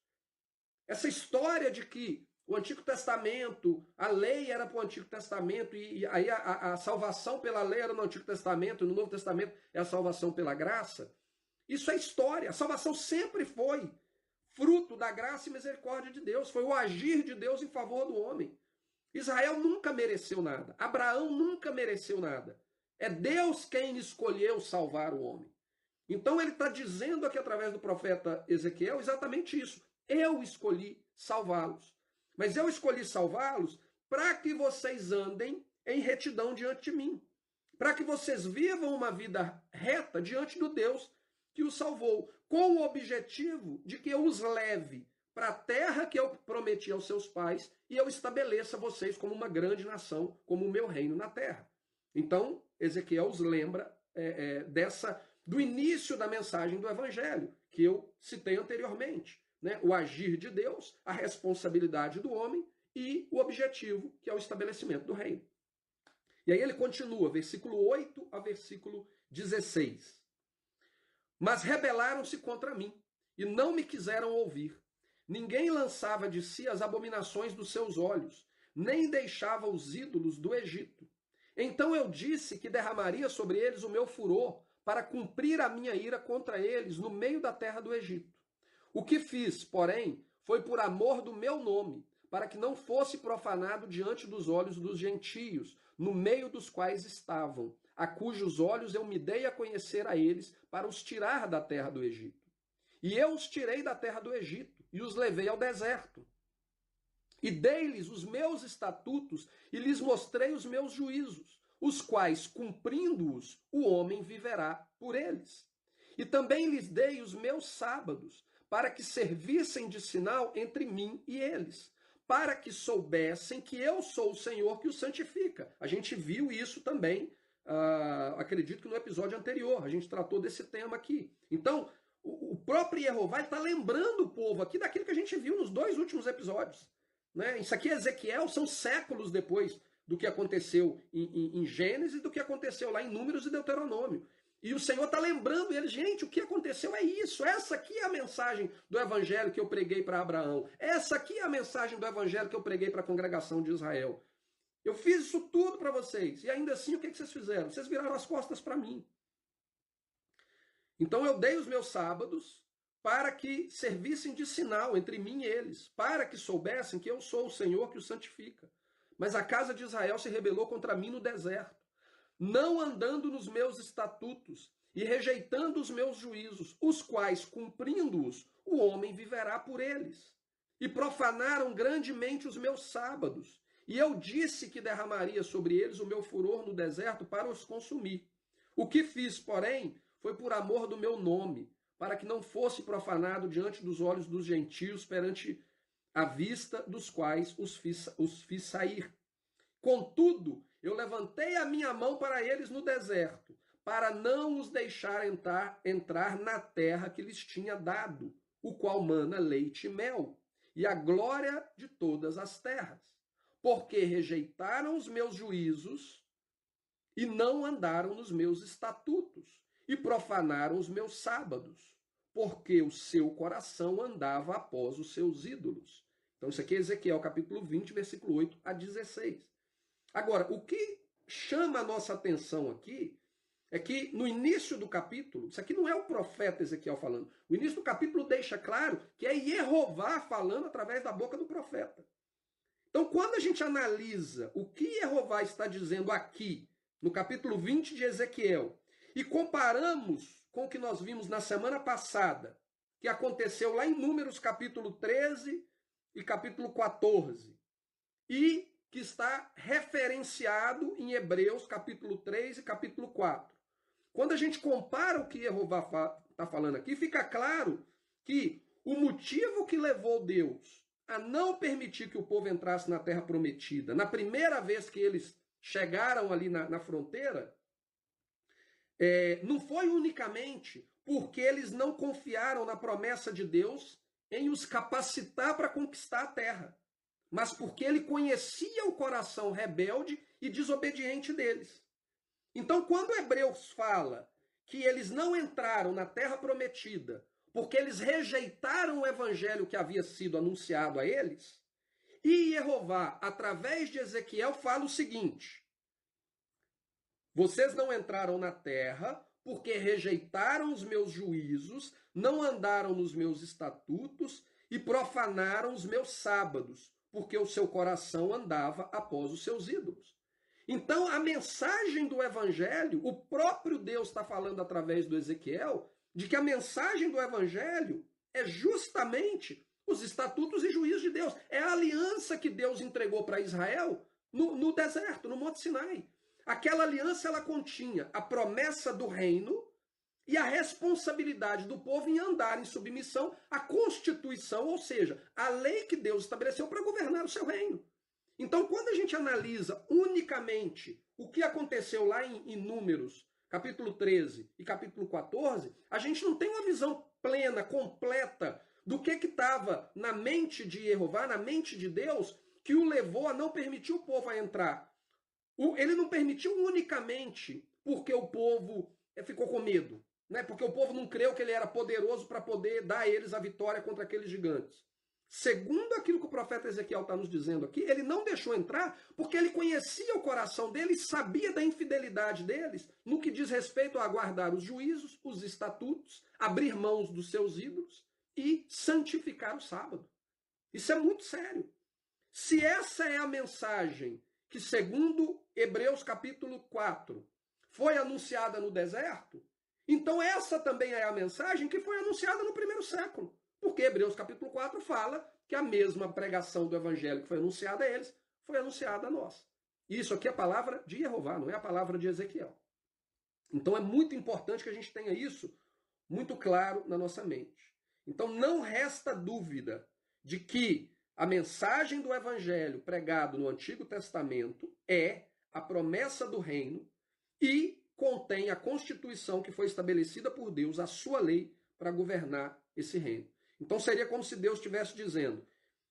Essa história de que o Antigo Testamento, a lei era para o Antigo Testamento, e aí a salvação pela lei era no Antigo Testamento, e no Novo Testamento é a salvação pela graça. Isso é história. A salvação sempre foi fruto da graça e misericórdia de Deus. Foi o agir de Deus em favor do homem. Israel nunca mereceu nada. Abraão nunca mereceu nada. É Deus quem escolheu salvar o homem. Então ele está dizendo aqui através do profeta Ezequiel exatamente isso. Eu escolhi salvá-los. Mas eu escolhi salvá-los para que vocês andem em retidão diante de mim. Para que vocês vivam uma vida reta diante do Deus que os salvou. Com o objetivo de que eu os leve para a terra que eu prometi aos seus pais e eu estabeleça vocês como uma grande nação, como o meu reino na terra. Então, Ezequiel os lembra do início da mensagem do Evangelho, que eu citei anteriormente. Né? O agir de Deus, a responsabilidade do homem e o objetivo, que é o estabelecimento do reino. E aí ele continua, versículo 8 a versículo 16. Mas rebelaram-se contra mim e não me quiseram ouvir. Ninguém lançava de si as abominações dos seus olhos, nem deixava os ídolos do Egito. Então eu disse que derramaria sobre eles o meu furor, para cumprir a minha ira contra eles no meio da terra do Egito. O que fiz, porém, foi por amor do meu nome, para que não fosse profanado diante dos olhos dos gentios, no meio dos quais estavam, a cujos olhos eu me dei a conhecer a eles, para os tirar da terra do Egito. E eu os tirei da terra do Egito, e os levei ao deserto. E dei-lhes os meus estatutos, e lhes mostrei os meus juízos, os quais, cumprindo-os, o homem viverá por eles. E também lhes dei os meus sábados, para que servissem de sinal entre mim e eles, para que soubessem que eu sou o Senhor que os santifica. A gente viu isso também, acredito que no episódio anterior, a gente tratou desse tema aqui. Então, o próprio Jeová está lembrando o povo aqui daquilo que a gente viu nos 2 últimos episódios. Né? Isso aqui é Ezequiel, são séculos depois do que aconteceu em Gênesis, do que aconteceu lá em Números e Deuteronômio. E o Senhor está lembrando eles, gente, o que aconteceu é isso. Essa aqui é a mensagem do evangelho que eu preguei para Abraão. Essa aqui é a mensagem do evangelho que eu preguei para a congregação de Israel. Eu fiz isso tudo para vocês. E ainda assim, o que vocês fizeram? Vocês viraram as costas para mim. Então eu dei os meus sábados para que servissem de sinal entre mim e eles, para que soubessem que eu sou o Senhor que os santifica. Mas a casa de Israel se rebelou contra mim no deserto, não andando nos meus estatutos e rejeitando os meus juízos, os quais, cumprindo-os, o homem viverá por eles. E profanaram grandemente os meus sábados, e eu disse que derramaria sobre eles o meu furor no deserto para os consumir. O que fiz, porém, foi por amor do meu nome, para que não fosse profanado diante dos olhos dos gentios, perante a vista dos quais os fiz sair. Contudo, eu levantei a minha mão para eles no deserto, para não os deixar entrar na terra que lhes tinha dado, o qual mana leite e mel, e a glória de todas as terras. Porque rejeitaram os meus juízos e não andaram nos meus estatutos, e profanaram os meus sábados, porque o seu coração andava após os seus ídolos. Então isso aqui é Ezequiel capítulo 20, versículo 8 a 16. Agora, o que chama a nossa atenção aqui é que no início do capítulo, isso aqui não é o profeta Ezequiel falando, o início do capítulo deixa claro que é Jeová falando através da boca do profeta. Então, quando a gente analisa o que Jeová está dizendo aqui, no capítulo 20 de Ezequiel, e comparamos com o que nós vimos na semana passada, que aconteceu lá em Números capítulo 13 e capítulo 14, e que está referenciado em Hebreus capítulo 3 e capítulo 4. Quando a gente compara o que Jeová está falando aqui, fica claro que o motivo que levou Deus a não permitir que o povo entrasse na terra prometida, na primeira vez que eles chegaram ali na fronteira, não foi unicamente porque eles não confiaram na promessa de Deus em os capacitar para conquistar a terra, mas porque ele conhecia o coração rebelde e desobediente deles. Então, quando Hebreus fala que eles não entraram na terra prometida porque eles rejeitaram o evangelho que havia sido anunciado a eles, e Jeová, através de Ezequiel, fala o seguinte: vocês não entraram na terra porque rejeitaram os meus juízos, não andaram nos meus estatutos e profanaram os meus sábados, porque o seu coração andava após os seus ídolos. Então, a mensagem do evangelho, o próprio Deus está falando através do Ezequiel, de que a mensagem do evangelho é justamente os estatutos e juízos de Deus. É a aliança que Deus entregou para Israel no deserto, no Monte Sinai. Aquela aliança ela continha a promessa do reino e a responsabilidade do povo em andar em submissão à Constituição, ou seja, a lei que Deus estabeleceu para governar o seu reino. Então, quando a gente analisa unicamente o que aconteceu lá em Números, capítulo 13 e capítulo 14, a gente não tem uma visão plena, completa, do que estava na mente de Jeová, na mente de Deus, que o levou a não permitir o povo a entrar. Ele não permitiu unicamente porque o povo ficou com medo, né? Porque o povo não creu que ele era poderoso para poder dar a eles a vitória contra aqueles gigantes. Segundo aquilo que o profeta Ezequiel está nos dizendo aqui, ele não deixou entrar porque ele conhecia o coração deles, sabia da infidelidade deles no que diz respeito a guardar os juízos, os estatutos, abrir mãos dos seus ídolos e santificar o sábado. Isso é muito sério. Se essa é a mensagem que, segundo Hebreus capítulo 4, foi anunciada no deserto, então essa também é a mensagem que foi anunciada no primeiro século. Porque Hebreus capítulo 4 fala que a mesma pregação do evangelho que foi anunciada a eles, foi anunciada a nós. Isso aqui é a palavra de Jeová, não é a palavra de Ezequiel. Então é muito importante que a gente tenha isso muito claro na nossa mente. Então não resta dúvida de que a mensagem do evangelho pregado no Antigo Testamento é a promessa do reino e contém a Constituição que foi estabelecida por Deus, a sua lei, para governar esse reino. Então seria como se Deus estivesse dizendo: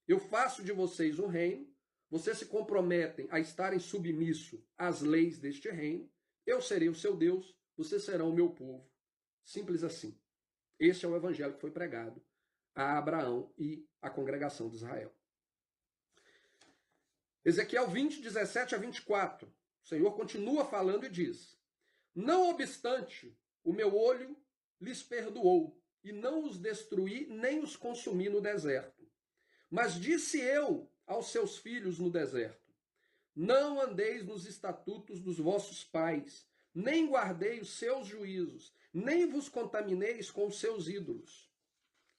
eu faço de vocês um reino, vocês se comprometem a estarem submissos às leis deste reino, eu serei o seu Deus, vocês serão o meu povo. Simples assim. Este é o evangelho que foi pregado a Abraão e à congregação de Israel. Ezequiel 20, 17 a 24. O Senhor continua falando e diz: não obstante, o meu olho lhes perdoou, e não os destruí, nem os consumi no deserto. Mas disse eu aos seus filhos no deserto: não andeis nos estatutos dos vossos pais, nem guardei os seus juízos, nem vos contamineis com os seus ídolos.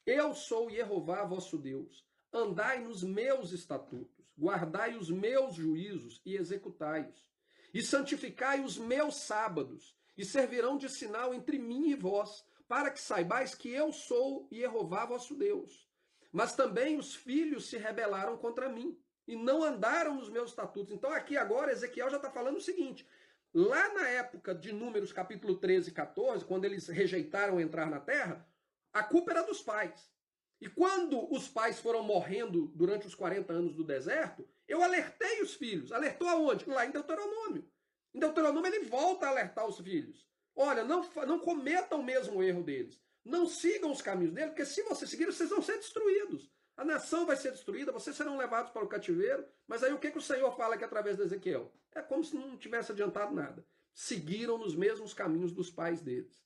Eu sou Jeová vosso Deus. Andai nos meus estatutos, guardai os meus juízos e executai-os. E santificai os meus sábados, e servirão de sinal entre mim e vós, para que saibais que eu sou Jeová vosso Deus. Mas também os filhos se rebelaram contra mim, e não andaram nos meus estatutos. Então aqui agora Ezequiel já está falando o seguinte: lá na época de Números capítulo 13 e 14, quando eles rejeitaram entrar na terra, a culpa era dos pais. E quando os pais foram morrendo durante os 40 anos do deserto, eu alertei os filhos. Alertou aonde? Lá em Deuteronômio. Em Deuteronômio ele volta a alertar os filhos. Olha, não cometam o mesmo erro deles. Não sigam os caminhos deles, porque se vocês seguirem, vocês vão ser destruídos. A nação vai ser destruída, vocês serão levados para o cativeiro. Mas aí o que o Senhor fala aqui através de Ezequiel? É como se não tivesse adiantado nada. Seguiram nos mesmos caminhos dos pais deles.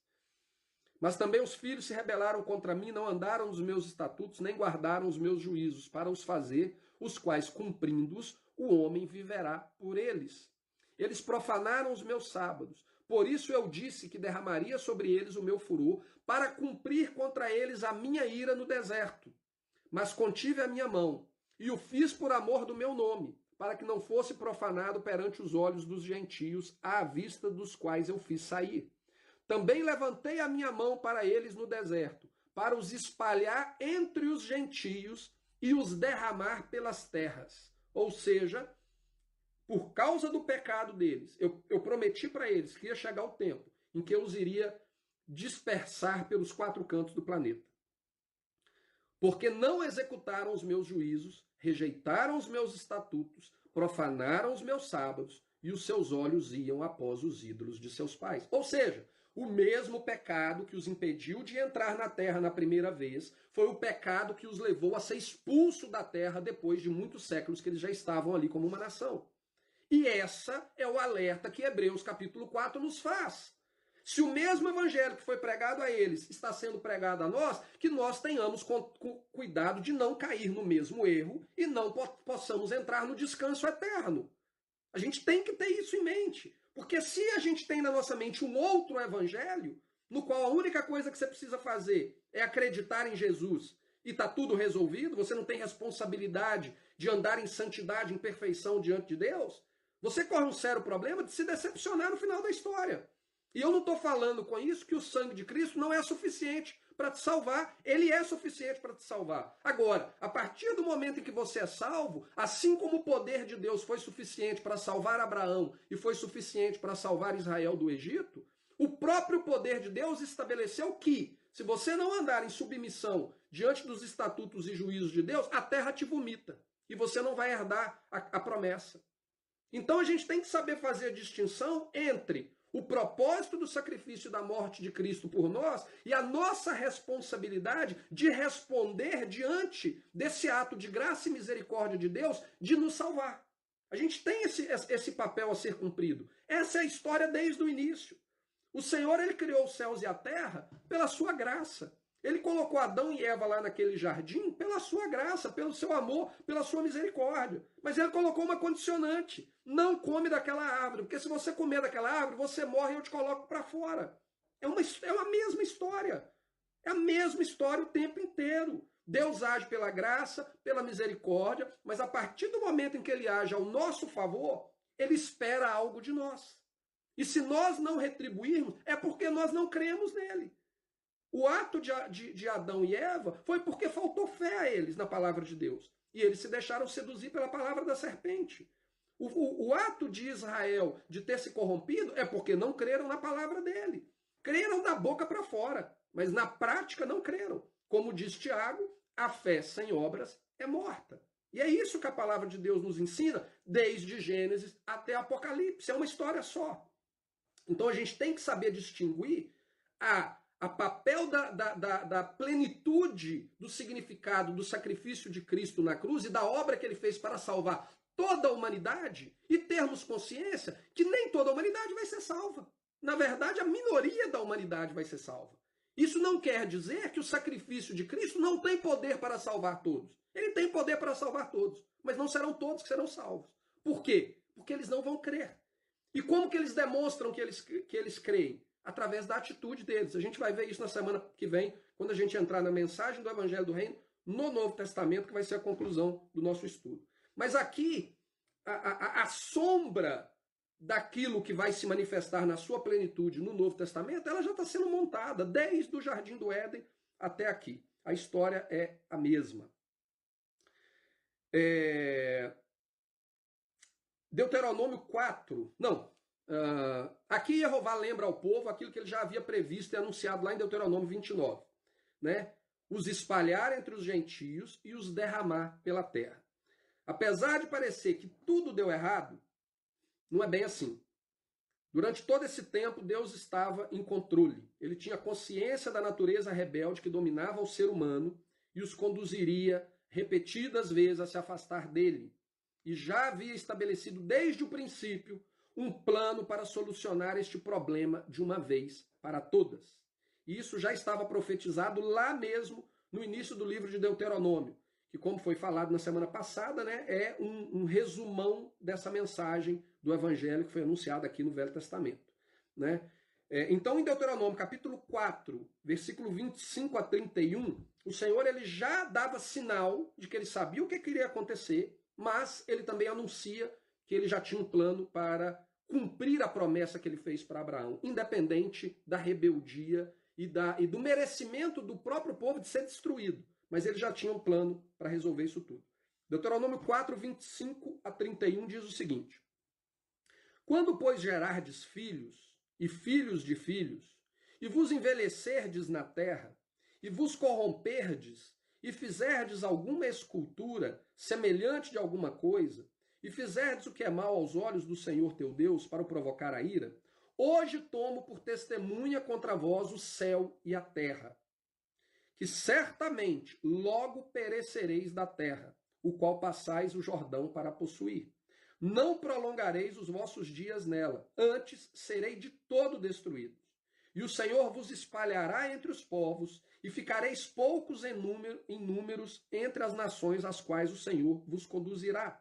Mas também os filhos se rebelaram contra mim, não andaram nos meus estatutos, nem guardaram os meus juízos, para os fazer, os quais, cumprindo-os, o homem viverá por eles. Eles profanaram os meus sábados. Por isso eu disse que derramaria sobre eles o meu furor, para cumprir contra eles a minha ira no deserto. Mas contive a minha mão, e o fiz por amor do meu nome, para que não fosse profanado perante os olhos dos gentios, à vista dos quais eu fiz sair. Também levantei a minha mão para eles no deserto, para os espalhar entre os gentios e os derramar pelas terras. Ou seja, por causa do pecado deles, eu prometi para eles que ia chegar o tempo em que eu os iria dispersar pelos 4 cantos do planeta. Porque não executaram os meus juízos, rejeitaram os meus estatutos, profanaram os meus sábados, e os seus olhos iam após os ídolos de seus pais. Ou seja, o mesmo pecado que os impediu de entrar na terra na primeira vez foi o pecado que os levou a ser expulso da terra depois de muitos séculos que eles já estavam ali como uma nação. E essa é o alerta que Hebreus capítulo 4 nos faz. Se o mesmo evangelho que foi pregado a eles está sendo pregado a nós, que nós tenhamos cuidado de não cair no mesmo erro e não possamos entrar no descanso eterno. A gente tem que ter isso em mente. Porque se a gente tem na nossa mente um outro evangelho, no qual a única coisa que você precisa fazer é acreditar em Jesus e está tudo resolvido, você não tem responsabilidade de andar em santidade, em perfeição diante de Deus, você corre um sério problema de se decepcionar no final da história. E eu não estou falando com isso que o sangue de Cristo não é suficiente para te salvar, ele é suficiente para te salvar. Agora, a partir do momento em que você é salvo, assim como o poder de Deus foi suficiente para salvar Abraão e foi suficiente para salvar Israel do Egito, o próprio poder de Deus estabeleceu que, se você não andar em submissão diante dos estatutos e juízos de Deus, a terra te vomita e você não vai herdar a promessa. Então a gente tem que saber fazer a distinção entre o propósito do sacrifício da morte de Cristo por nós e a nossa responsabilidade de responder diante desse ato de graça e misericórdia de Deus de nos salvar. A gente tem esse papel a ser cumprido. Essa é a história desde o início. O Senhor, ele criou os céus e a terra pela sua graça. Ele colocou Adão e Eva lá naquele jardim pela sua graça, pelo seu amor, pela sua misericórdia. Mas ele colocou uma condicionante. Não come daquela árvore, porque se você comer daquela árvore, você morre e eu te coloco para fora. É a mesma história. É a mesma história o tempo inteiro. Deus age pela graça, pela misericórdia, mas a partir do momento em que ele age ao nosso favor, ele espera algo de nós. E se nós não retribuirmos, é porque nós não cremos nele. O ato de Adão e Eva foi porque faltou fé a eles na palavra de Deus. E eles se deixaram seduzir pela palavra da serpente. O ato de Israel de ter se corrompido é porque não creram na palavra dele. Creram da boca para fora, mas na prática não creram. Como diz Tiago, a fé sem obras é morta. E é isso que a palavra de Deus nos ensina, desde Gênesis até Apocalipse. É uma história só. Então a gente tem que saber distinguir a papel da plenitude do significado do sacrifício de Cristo na cruz e da obra que ele fez para salvar toda a humanidade e termos consciência que nem toda a humanidade vai ser salva. Na verdade, a minoria da humanidade vai ser salva. Isso não quer dizer que o sacrifício de Cristo não tem poder para salvar todos. Ele tem poder para salvar todos, mas não serão todos que serão salvos. Por quê? Porque eles não vão crer. E como que eles demonstram que eles creem? Através da atitude deles. A gente vai ver isso na semana que vem, quando a gente entrar na mensagem do Evangelho do Reino no Novo Testamento, que vai ser a conclusão do nosso estudo. Mas aqui, a sombra daquilo que vai se manifestar na sua plenitude no Novo Testamento, ela já está sendo montada, desde o Jardim do Éden até aqui. A história é a mesma. Deuteronômio 4, não. Aqui Jeová lembra ao povo aquilo que ele já havia previsto e anunciado lá em Deuteronômio 29. Né? Os espalhar entre os gentios e os derramar pela terra. Apesar de parecer que tudo deu errado, não é bem assim. Durante todo esse tempo, Deus estava em controle. Ele tinha consciência da natureza rebelde que dominava o ser humano e os conduziria repetidas vezes a se afastar dele. E já havia estabelecido desde o princípio um plano para solucionar este problema de uma vez para todas. E isso já estava profetizado lá mesmo no início do livro de Deuteronômio, que, como foi falado na semana passada, né, é um resumão dessa mensagem do Evangelho que foi anunciado aqui no Velho Testamento. Né? Então, em Deuteronômio, capítulo 4, versículo 25 a 31, o Senhor ele já dava sinal de que ele sabia o que iria acontecer, mas ele também anuncia que ele já tinha um plano para cumprir a promessa que ele fez para Abraão, independente da rebeldia e do merecimento do próprio povo de ser destruído. Mas ele já tinha um plano para resolver isso tudo. Deuteronômio 4, 25 a 31 diz o seguinte: Quando, pois, gerardes filhos e filhos de filhos, e vos envelhecerdes na terra, e vos corromperdes, e fizerdes alguma escultura semelhante de alguma coisa, e fizerdes o que é mal aos olhos do Senhor teu Deus para o provocar a ira, hoje tomo por testemunha contra vós o céu e a terra, que certamente logo perecereis da terra, o qual passais o Jordão para possuir. Não prolongareis os vossos dias nela, antes serei de todo destruídos. E o Senhor vos espalhará entre os povos, e ficareis poucos em números entre as nações às quais o Senhor vos conduzirá.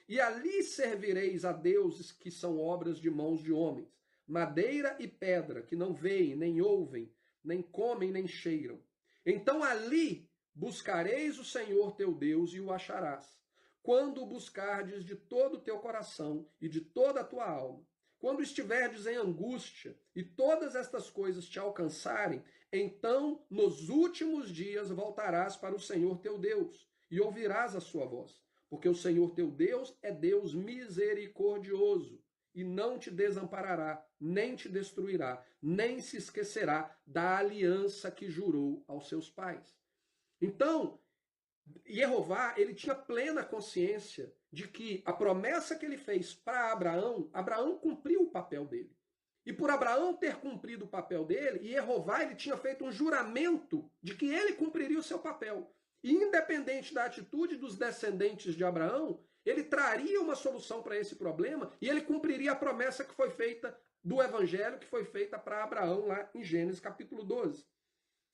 E ali servireis a deuses que são obras de mãos de homens, madeira e pedra, que não veem, nem ouvem, nem comem, nem cheiram. Então ali buscareis o Senhor teu Deus e o acharás, quando o buscardes de todo o teu coração e de toda a tua alma. Quando estiverdes em angústia e todas estas coisas te alcançarem, então nos últimos dias voltarás para o Senhor teu Deus e ouvirás a sua voz, porque o Senhor teu Deus é Deus misericordioso e não te desamparará, nem te destruirá, nem se esquecerá da aliança que jurou aos seus pais. Então, Jeová, ele tinha plena consciência de que a promessa que ele fez para Abraão, Abraão cumpriu o papel dele. E por Abraão ter cumprido o papel dele, Jeová, ele tinha feito um juramento de que ele cumpriria o seu papel. E independente da atitude dos descendentes de Abraão, ele traria uma solução para esse problema e ele cumpriria a promessa que foi feita do evangelho, que foi feita para Abraão lá em Gênesis capítulo 12.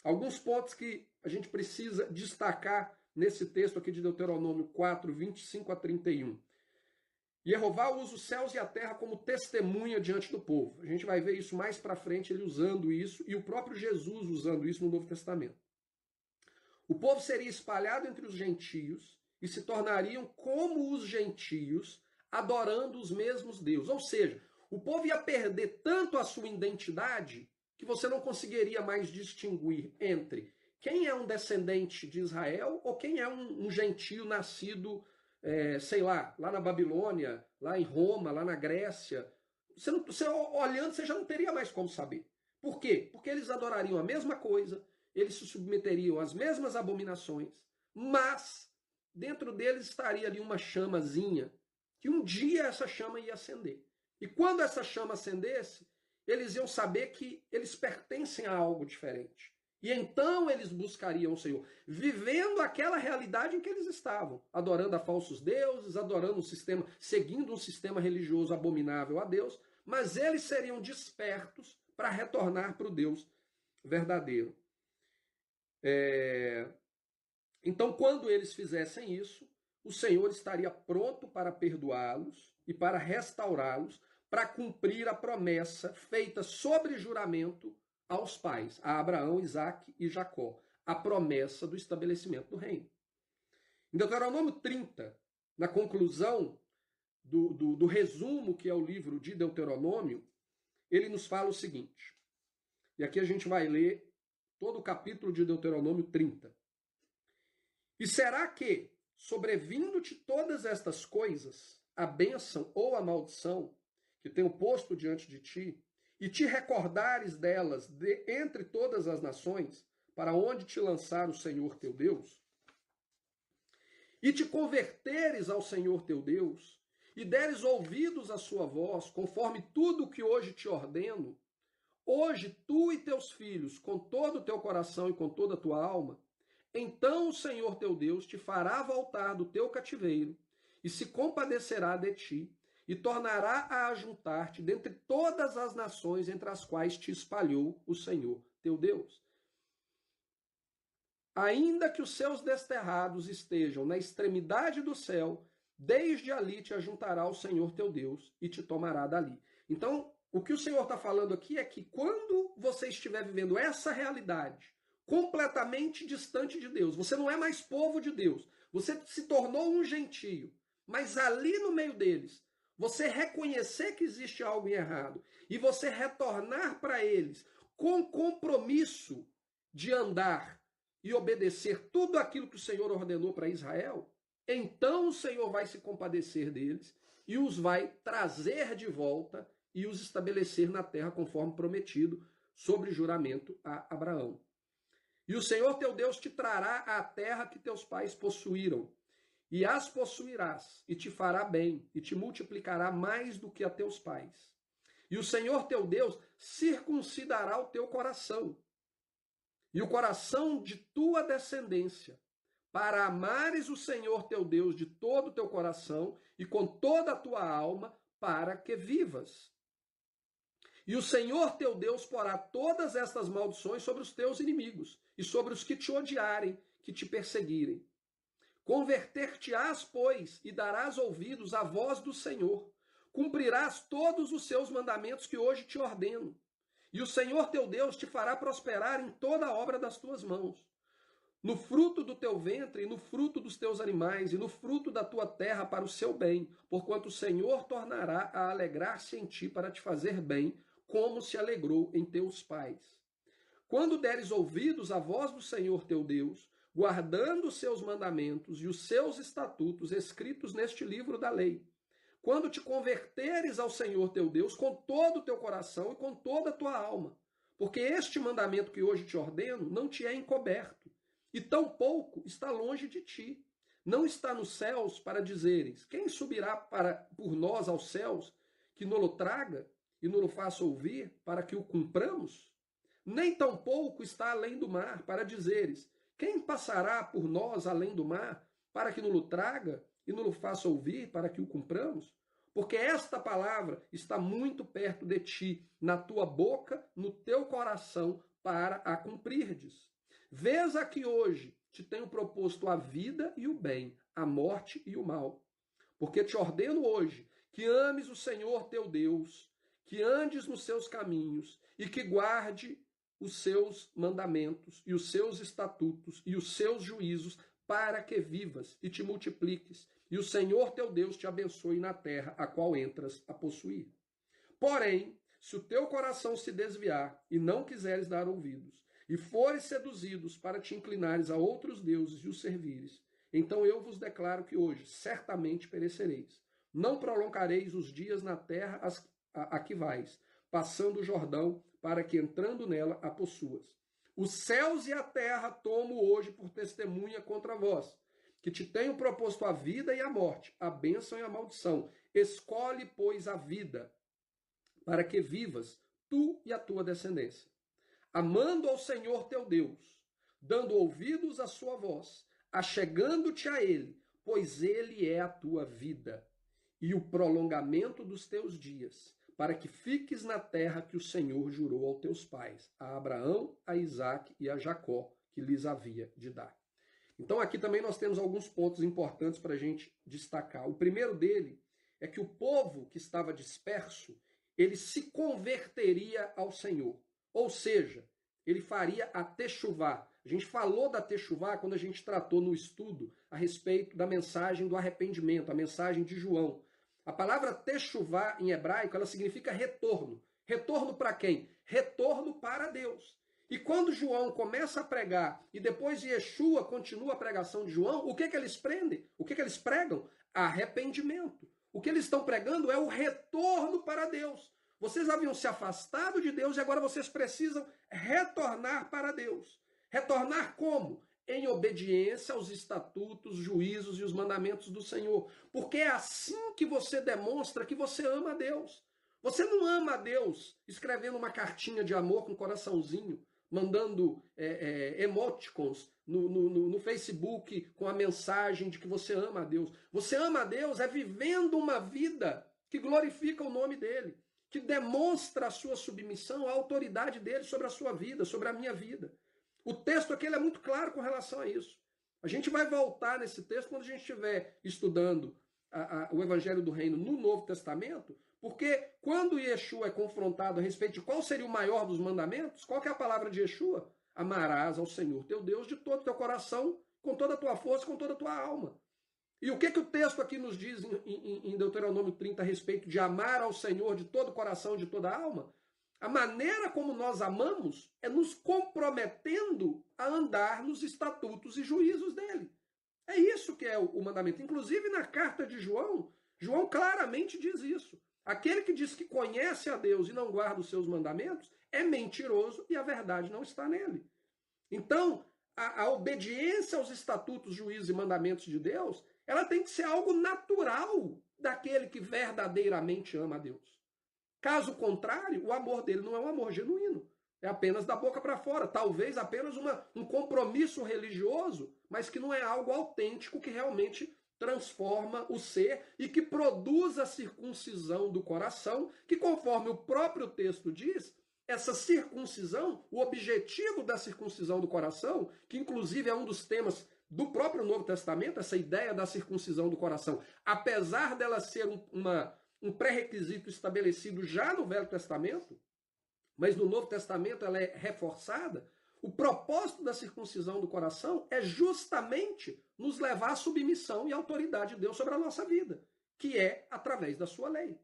Alguns pontos que a gente precisa destacar nesse texto aqui de Deuteronômio 4, 25 a 31. Jeová usa os céus e a terra como testemunha diante do povo. A gente vai ver isso mais para frente, ele usando isso, e o próprio Jesus usando isso no Novo Testamento. O povo seria espalhado entre os gentios e se tornariam como os gentios, adorando os mesmos deuses. Ou seja, o povo ia perder tanto a sua identidade que você não conseguiria mais distinguir entre quem é um descendente de Israel ou quem é um gentio nascido, sei lá na Babilônia, lá em Roma, lá na Grécia. Você olhando, você já não teria mais como saber. Por quê? Porque eles adorariam a mesma coisa, eles se submeteriam às mesmas abominações, mas dentro deles estaria ali uma chamazinha, que um dia essa chama ia acender. E quando essa chama acendesse, eles iam saber que eles pertencem a algo diferente. E então eles buscariam o Senhor, vivendo aquela realidade em que eles estavam, adorando a falsos deuses, adorando um sistema, seguindo um sistema religioso abominável a Deus, mas eles seriam despertos para retornar para o Deus verdadeiro. Então, quando eles fizessem isso, o Senhor estaria pronto para perdoá-los e para restaurá-los, para cumprir a promessa feita sobre juramento aos pais, a Abraão, Isaque e Jacó, a promessa do estabelecimento do reino. Em Deuteronômio 30, na conclusão do resumo que é o livro de Deuteronômio, ele nos fala o seguinte, e aqui a gente vai ler todo o capítulo de Deuteronômio 30. E será que, sobrevindo-te todas estas coisas, a bênção ou a maldição que tenho posto diante de ti, e te recordares delas entre todas as nações, para onde te lançar o Senhor teu Deus, e te converteres ao Senhor teu Deus, e deres ouvidos à sua voz, conforme tudo o que hoje te ordeno, hoje tu e teus filhos, com todo o teu coração e com toda a tua alma, então o Senhor teu Deus te fará voltar do teu cativeiro, e se compadecerá de ti, e tornará a ajuntar-te dentre todas as nações entre as quais te espalhou o Senhor teu Deus. Ainda que os seus desterrados estejam na extremidade do céu, desde ali te ajuntará o Senhor teu Deus e te tomará dali. Então, o que o Senhor está falando aqui é que quando você estiver vivendo essa realidade completamente distante de Deus, você não é mais povo de Deus, você se tornou um gentio, mas ali no meio deles, você reconhecer que existe algo errado e você retornar para eles com compromisso de andar e obedecer tudo aquilo que o Senhor ordenou para Israel, então o Senhor vai se compadecer deles e os vai trazer de volta e os estabelecer na terra conforme prometido sobre juramento a Abraão. E o Senhor teu Deus te trará à terra que teus pais possuíram, e as possuirás, e te fará bem, e te multiplicará mais do que a teus pais. E o Senhor teu Deus circuncidará o teu coração, e o coração de tua descendência, para amares o Senhor teu Deus de todo o teu coração e com toda a tua alma, para que vivas. E o Senhor teu Deus porá todas estas maldições sobre os teus inimigos, e sobre os que te odiarem, que te perseguirem. Converter-te-ás, pois, e darás ouvidos à voz do Senhor, cumprirás todos os seus mandamentos que hoje te ordeno. E o Senhor teu Deus te fará prosperar em toda a obra das tuas mãos. No fruto do teu ventre, e no fruto dos teus animais, e no fruto da tua terra para o seu bem, porquanto o Senhor tornará a alegrar-se em ti para te fazer bem, como se alegrou em teus pais. Quando deres ouvidos à voz do Senhor teu Deus, guardando os seus mandamentos e os seus estatutos escritos neste livro da lei, quando te converteres ao Senhor teu Deus com todo o teu coração e com toda a tua alma, porque este mandamento que hoje te ordeno não te é encoberto, e tampouco está longe de ti. Não está nos céus para dizeres, quem subirá por nós aos céus, que nos-lo traga e nos-lo faça ouvir, para que o cumpramos? Nem tampouco está além do mar, para dizeres, quem passará por nós além do mar, para que nos-lo traga e nos-lo faça ouvir, para que o cumpramos? Porque esta palavra está muito perto de ti, na tua boca, no teu coração, para a cumprirdes. Vês aqui hoje, te tenho proposto a vida e o bem, a morte e o mal. Porque te ordeno hoje que ames o Senhor teu Deus, que andes nos seus caminhos e que guarde os seus mandamentos e os seus estatutos e os seus juízos, para que vivas e te multipliques, e o Senhor teu Deus te abençoe na terra a qual entras a possuir. Porém, se o teu coração se desviar e não quiseres dar ouvidos, e fores seduzidos para te inclinares a outros deuses e os servires, então eu vos declaro que hoje certamente perecereis. Não prolongareis os dias na terra a que vais, passando o Jordão, para que entrando nela a possuas. Os céus e a terra tomo hoje por testemunha contra vós, que te tenho proposto a vida e a morte, a bênção e a maldição. Escolhe, pois, a vida, para que vivas, tu e a tua descendência. Amando ao Senhor teu Deus, dando ouvidos à sua voz, achegando-te a ele, pois ele é a tua vida, e o prolongamento dos teus dias, para que fiques na terra que o Senhor jurou aos teus pais, a Abraão, a Isaque e a Jacó, que lhes havia de dar. Então aqui também nós temos alguns pontos importantes para a gente destacar. O primeiro dele é que o povo que estava disperso, ele se converteria ao Senhor. Ou seja, ele faria a techuvá. A gente falou da techuvá quando a gente tratou no estudo a respeito da mensagem do arrependimento, a mensagem de João. A palavra techuvá em hebraico, ela significa retorno. Retorno para quem? Retorno para Deus. E quando João começa a pregar e depois Yeshua continua a pregação de João, o que eles prendem? O que eles pregam? Arrependimento. O que eles estão pregando é o retorno para Deus. Vocês haviam se afastado de Deus e agora vocês precisam retornar para Deus. Retornar como? Em obediência aos estatutos, juízos e os mandamentos do Senhor. Porque é assim que você demonstra que você ama a Deus. Você não ama a Deus escrevendo uma cartinha de amor com um coraçãozinho, mandando emoticons no Facebook com a mensagem de que você ama a Deus. Você ama a Deus vivendo uma vida que glorifica o nome dele, que demonstra a sua submissão à autoridade dele sobre a sua vida, sobre a minha vida. O texto aqui ele é muito claro com relação a isso. A gente vai voltar nesse texto quando a gente estiver estudando o Evangelho do Reino no Novo Testamento, porque quando Yeshua é confrontado a respeito de qual seria o maior dos mandamentos, qual que é a palavra de Yeshua? Amarás ao Senhor teu Deus de todo o teu coração, com toda a tua força, com toda a tua alma. E o que o texto aqui nos diz em Deuteronômio 30 a respeito de amar ao Senhor de todo o coração, de toda a alma? A maneira como nós amamos é nos comprometendo a andar nos estatutos e juízos dele. É isso que é o mandamento. Inclusive na carta de João, João claramente diz isso. Aquele que diz que conhece a Deus e não guarda os seus mandamentos é mentiroso e a verdade não está nele. Então, a obediência aos estatutos, juízos e mandamentos de Deus, ela tem que ser algo natural daquele que verdadeiramente ama a Deus. Caso contrário, o amor dele não é um amor genuíno. É apenas da boca para fora. Talvez apenas um compromisso religioso, mas que não é algo autêntico que realmente transforma o ser e que produz a circuncisão do coração, que conforme o próprio texto diz, essa circuncisão, o objetivo da circuncisão do coração, que inclusive é um dos temas do próprio Novo Testamento, essa ideia da circuncisão do coração, apesar dela ser um pré-requisito estabelecido já no Velho Testamento, mas no Novo Testamento ela é reforçada. O propósito da circuncisão do coração é justamente nos levar à submissão e à autoridade de Deus sobre a nossa vida, que é através da sua lei.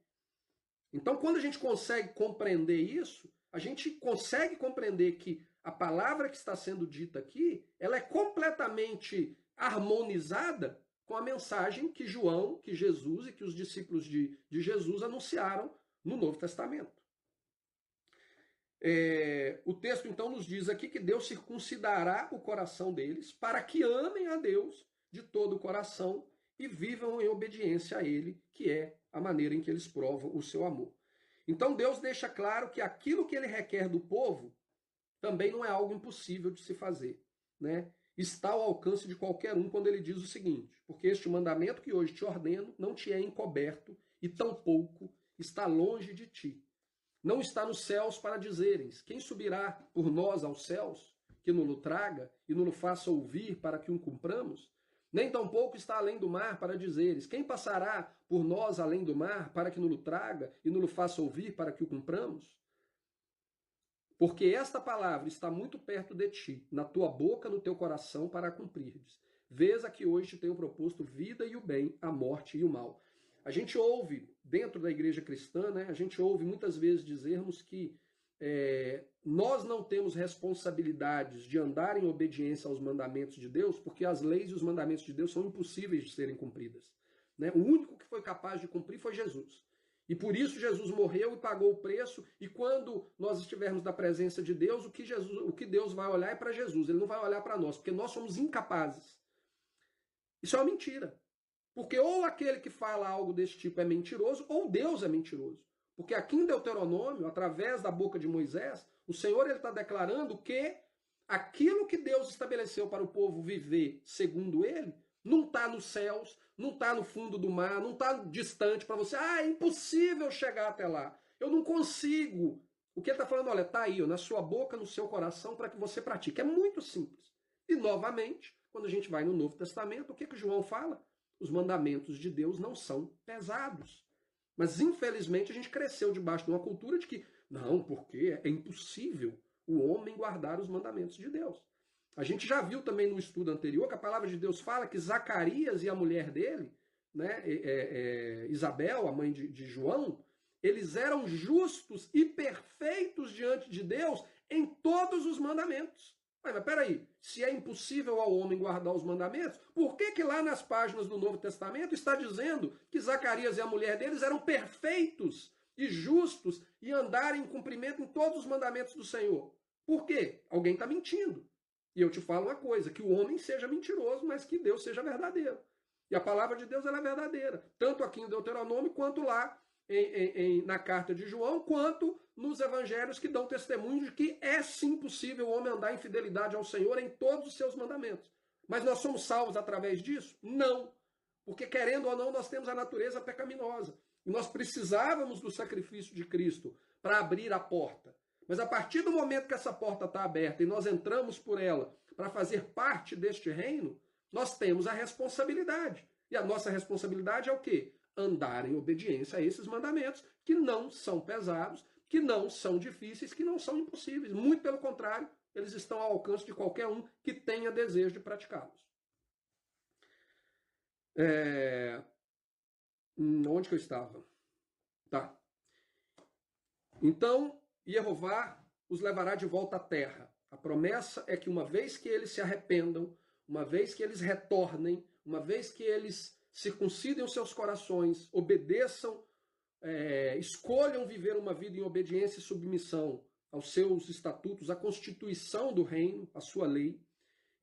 Então, quando a gente consegue compreender isso, a gente consegue compreender que a palavra que está sendo dita aqui, ela é completamente harmonizada com a mensagem que João, que Jesus e que os discípulos de Jesus anunciaram no Novo Testamento. O texto então nos diz aqui que Deus circuncidará o coração deles para que amem a Deus de todo o coração e vivam em obediência a Ele, que é a maneira em que eles provam o seu amor. Então Deus deixa claro que aquilo que Ele requer do povo também não é algo impossível de se fazer, né? Está ao alcance de qualquer um quando Ele diz o seguinte: porque este mandamento que hoje te ordeno não te é encoberto e tampouco está longe de ti. Não está nos céus para dizeres: quem subirá por nós aos céus, que nos traga e nos faça ouvir para que o cumpramos? Nem tampouco está além do mar para dizeres: quem passará por nós além do mar para que nos traga e nos faça ouvir para que o cumpramos? Porque esta palavra está muito perto de ti, na tua boca, no teu coração, para a cumprires. Vês que hoje te tenho proposto vida e o bem, a morte e o mal. A gente ouve, dentro da igreja cristã, né, a gente ouve muitas vezes dizermos que nós não temos responsabilidades de andar em obediência aos mandamentos de Deus, porque as leis e os mandamentos de Deus são impossíveis de serem cumpridas, né? O único que foi capaz de cumprir foi Jesus. E por isso Jesus morreu e pagou o preço, e quando nós estivermos na presença de Deus, o que Deus vai olhar é para Jesus, Ele não vai olhar para nós, porque nós somos incapazes. Isso é uma mentira. Porque ou aquele que fala algo desse tipo é mentiroso, ou Deus é mentiroso. Porque aqui em Deuteronômio, através da boca de Moisés, o Senhor está declarando que aquilo que Deus estabeleceu para o povo viver segundo ele, não está nos céus, não está no fundo do mar, não está distante para você. É impossível chegar até lá. Eu não consigo. O que ele está falando, olha, está aí, ó, na sua boca, no seu coração, para que você pratique. É muito simples. E, novamente, quando a gente vai no Novo Testamento, o que João fala? Os mandamentos de Deus não são pesados. Mas, infelizmente, a gente cresceu debaixo de uma cultura de que, não, porque é impossível o homem guardar os mandamentos de Deus. A gente já viu também no estudo anterior que a palavra de Deus fala que Zacarias e a mulher dele, né, Isabel, a mãe de João, eles eram justos e perfeitos diante de Deus em todos os mandamentos. Mas peraí, se é impossível ao homem guardar os mandamentos, por que lá nas páginas do Novo Testamento está dizendo que Zacarias e a mulher deles eram perfeitos e justos e andarem em cumprimento em todos os mandamentos do Senhor? Por quê? Alguém está mentindo. E eu te falo uma coisa, que o homem seja mentiroso, mas que Deus seja verdadeiro. E a palavra de Deus ela é verdadeira, tanto aqui em Deuteronômio, quanto lá na carta de João, quanto nos evangelhos que dão testemunho de que é sim possível o homem andar em fidelidade ao Senhor em todos os seus mandamentos. Mas nós somos salvos através disso? Não. Porque, querendo ou não, nós temos a natureza pecaminosa. E nós precisávamos do sacrifício de Cristo para abrir a porta. Mas a partir do momento que essa porta está aberta e nós entramos por ela para fazer parte deste reino, nós temos a responsabilidade. E a nossa responsabilidade é o quê? Andar em obediência a esses mandamentos, que não são pesados, que não são difíceis, que não são impossíveis. Muito pelo contrário, eles estão ao alcance de qualquer um que tenha desejo de praticá-los. Onde que eu estava? Tá. Então, Jeová os levará de volta à terra. A promessa é que uma vez que eles se arrependam, uma vez que eles retornem, uma vez que eles circuncidem os seus corações, obedeçam, escolham viver uma vida em obediência e submissão aos seus estatutos, à constituição do reino, à sua lei,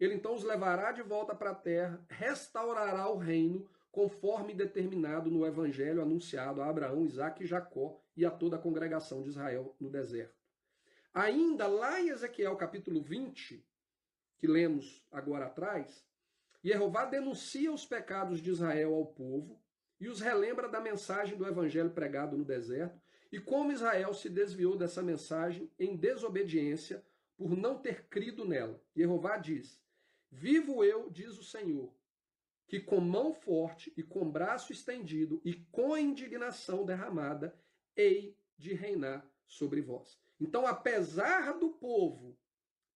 ele então os levará de volta para a terra, restaurará o reino, conforme determinado no evangelho anunciado a Abraão, Isaque e Jacó e a toda a congregação de Israel no deserto. Ainda lá em Ezequiel capítulo 20, que lemos agora atrás, Jeová denuncia os pecados de Israel ao povo e os relembra da mensagem do evangelho pregado no deserto e como Israel se desviou dessa mensagem em desobediência por não ter crido nela. Jeová diz: vivo eu, diz o Senhor, que com mão forte e com braço estendido e com indignação derramada, hei de reinar sobre vós. Então, apesar do povo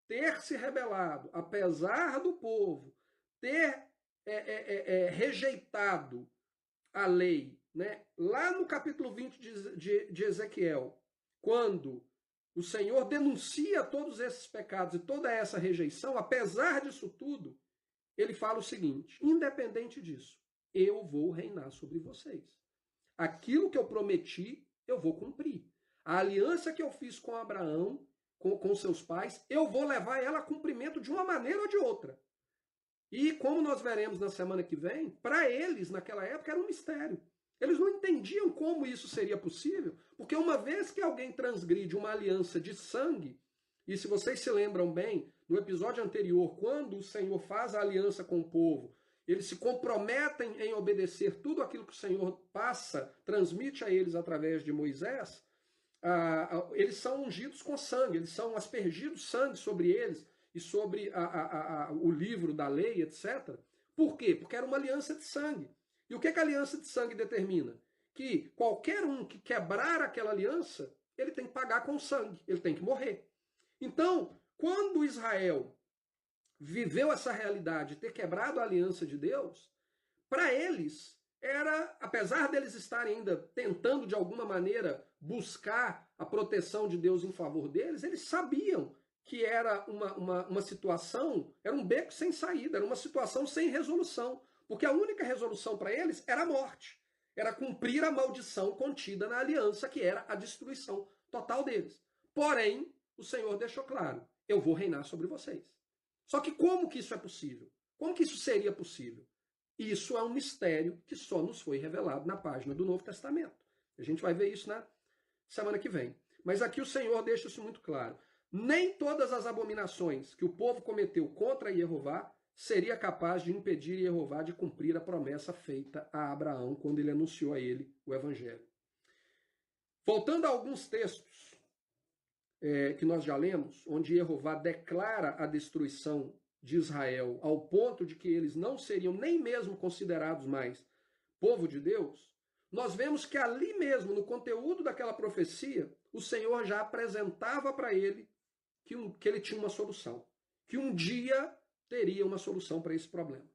ter se rebelado, apesar do povo ter rejeitado a lei, né? Lá no capítulo 20 de Ezequiel, quando o Senhor denuncia todos esses pecados e toda essa rejeição, apesar disso tudo, ele fala o seguinte: independente disso, eu vou reinar sobre vocês. Aquilo que eu prometi, eu vou cumprir. A aliança que eu fiz com Abraão, com seus pais, eu vou levar ela a cumprimento de uma maneira ou de outra. E como nós veremos na semana que vem, para eles, naquela época, era um mistério. Eles não entendiam como isso seria possível, porque uma vez que alguém transgride uma aliança de sangue, e se vocês se lembram bem, no episódio anterior, quando o Senhor faz a aliança com o povo, eles se comprometem em obedecer tudo aquilo que o Senhor passa, transmite a eles através de Moisés, eles são ungidos com sangue, eles são aspergidos sangue sobre eles e sobre o livro da lei, etc. Por quê? Porque era uma aliança de sangue. E o que a aliança de sangue determina? Que qualquer um que quebrar aquela aliança, ele tem que pagar com sangue, ele tem que morrer. Então, quando Israel viveu essa realidade, ter quebrado a aliança de Deus, para eles era, apesar deles estarem ainda tentando de alguma maneira buscar a proteção de Deus em favor deles, eles sabiam que era uma situação, era um beco sem saída, era uma situação sem resolução, porque a única resolução para eles era a morte, era cumprir a maldição contida na aliança, que era a destruição total deles. Porém, o Senhor deixou claro: eu vou reinar sobre vocês. Só que como que isso é possível? Como que isso seria possível? Isso é um mistério que só nos foi revelado na página do Novo Testamento. A gente vai ver isso na semana que vem. Mas aqui o Senhor deixa isso muito claro. Nem todas as abominações que o povo cometeu contra Jeová seria capaz de impedir Jeová de cumprir a promessa feita a Abraão quando ele anunciou a ele o Evangelho. Voltando a alguns textos que nós já lemos, onde Jeová declara a destruição de Israel ao ponto de que eles não seriam nem mesmo considerados mais povo de Deus, nós vemos que ali mesmo, no conteúdo daquela profecia, o Senhor já apresentava para ele que ele tinha uma solução, que um dia teria uma solução para esse problema.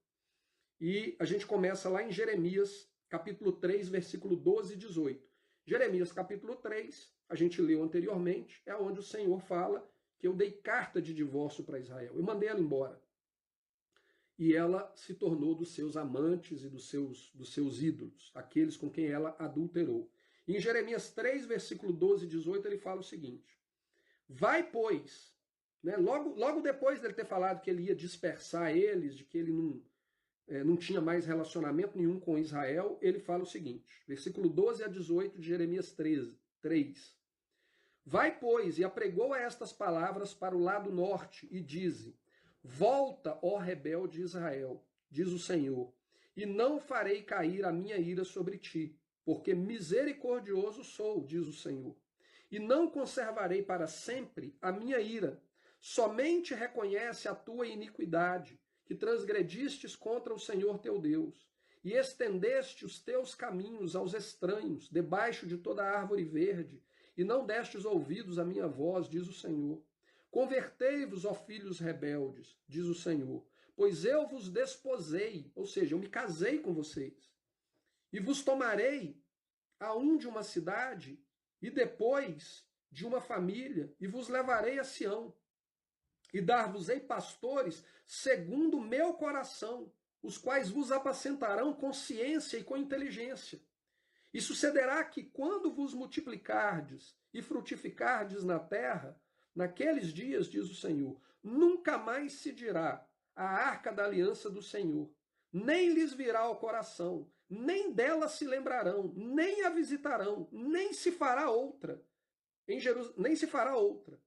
E a gente começa lá em Jeremias, capítulo 3, versículo 12 e 18. Jeremias, capítulo 3, a gente leu anteriormente, é onde o Senhor fala que eu dei carta de divórcio para Israel. Eu mandei ela embora. E ela se tornou dos seus amantes e dos seus ídolos, aqueles com quem ela adulterou. E em Jeremias 3, versículo 12 e 18, ele fala o seguinte: vai, pois, né, logo depois dele ter falado que ele ia dispersar eles, de que ele não tinha mais relacionamento nenhum com Israel, ele fala o seguinte, versículo 12 a 18 de Jeremias 3. Vai, pois, e apregou estas palavras para o lado norte, e dize: volta, ó rebelde Israel, diz o Senhor, e não farei cair a minha ira sobre ti, porque misericordioso sou, diz o Senhor, e não conservarei para sempre a minha ira. Somente reconhece a tua iniquidade, que transgredistes contra o Senhor teu Deus, e estendeste os teus caminhos aos estranhos, debaixo de toda árvore verde, e não destes ouvidos à minha voz, diz o Senhor. Convertei-vos, ó filhos rebeldes, diz o Senhor, pois eu vos desposei, ou seja, eu me casei com vocês, e vos tomarei a um de uma cidade, e depois de uma família, e vos levarei a Sião, e dar-vos-ei pastores segundo o meu coração, os quais vos apacentarão com ciência e com inteligência. E sucederá que, quando vos multiplicardes e frutificardes na terra, naqueles dias, diz o Senhor, nunca mais se dirá a arca da aliança do Senhor, nem lhes virá ao coração, nem dela se lembrarão, nem a visitarão, nem se fará outra. Nem se fará outra.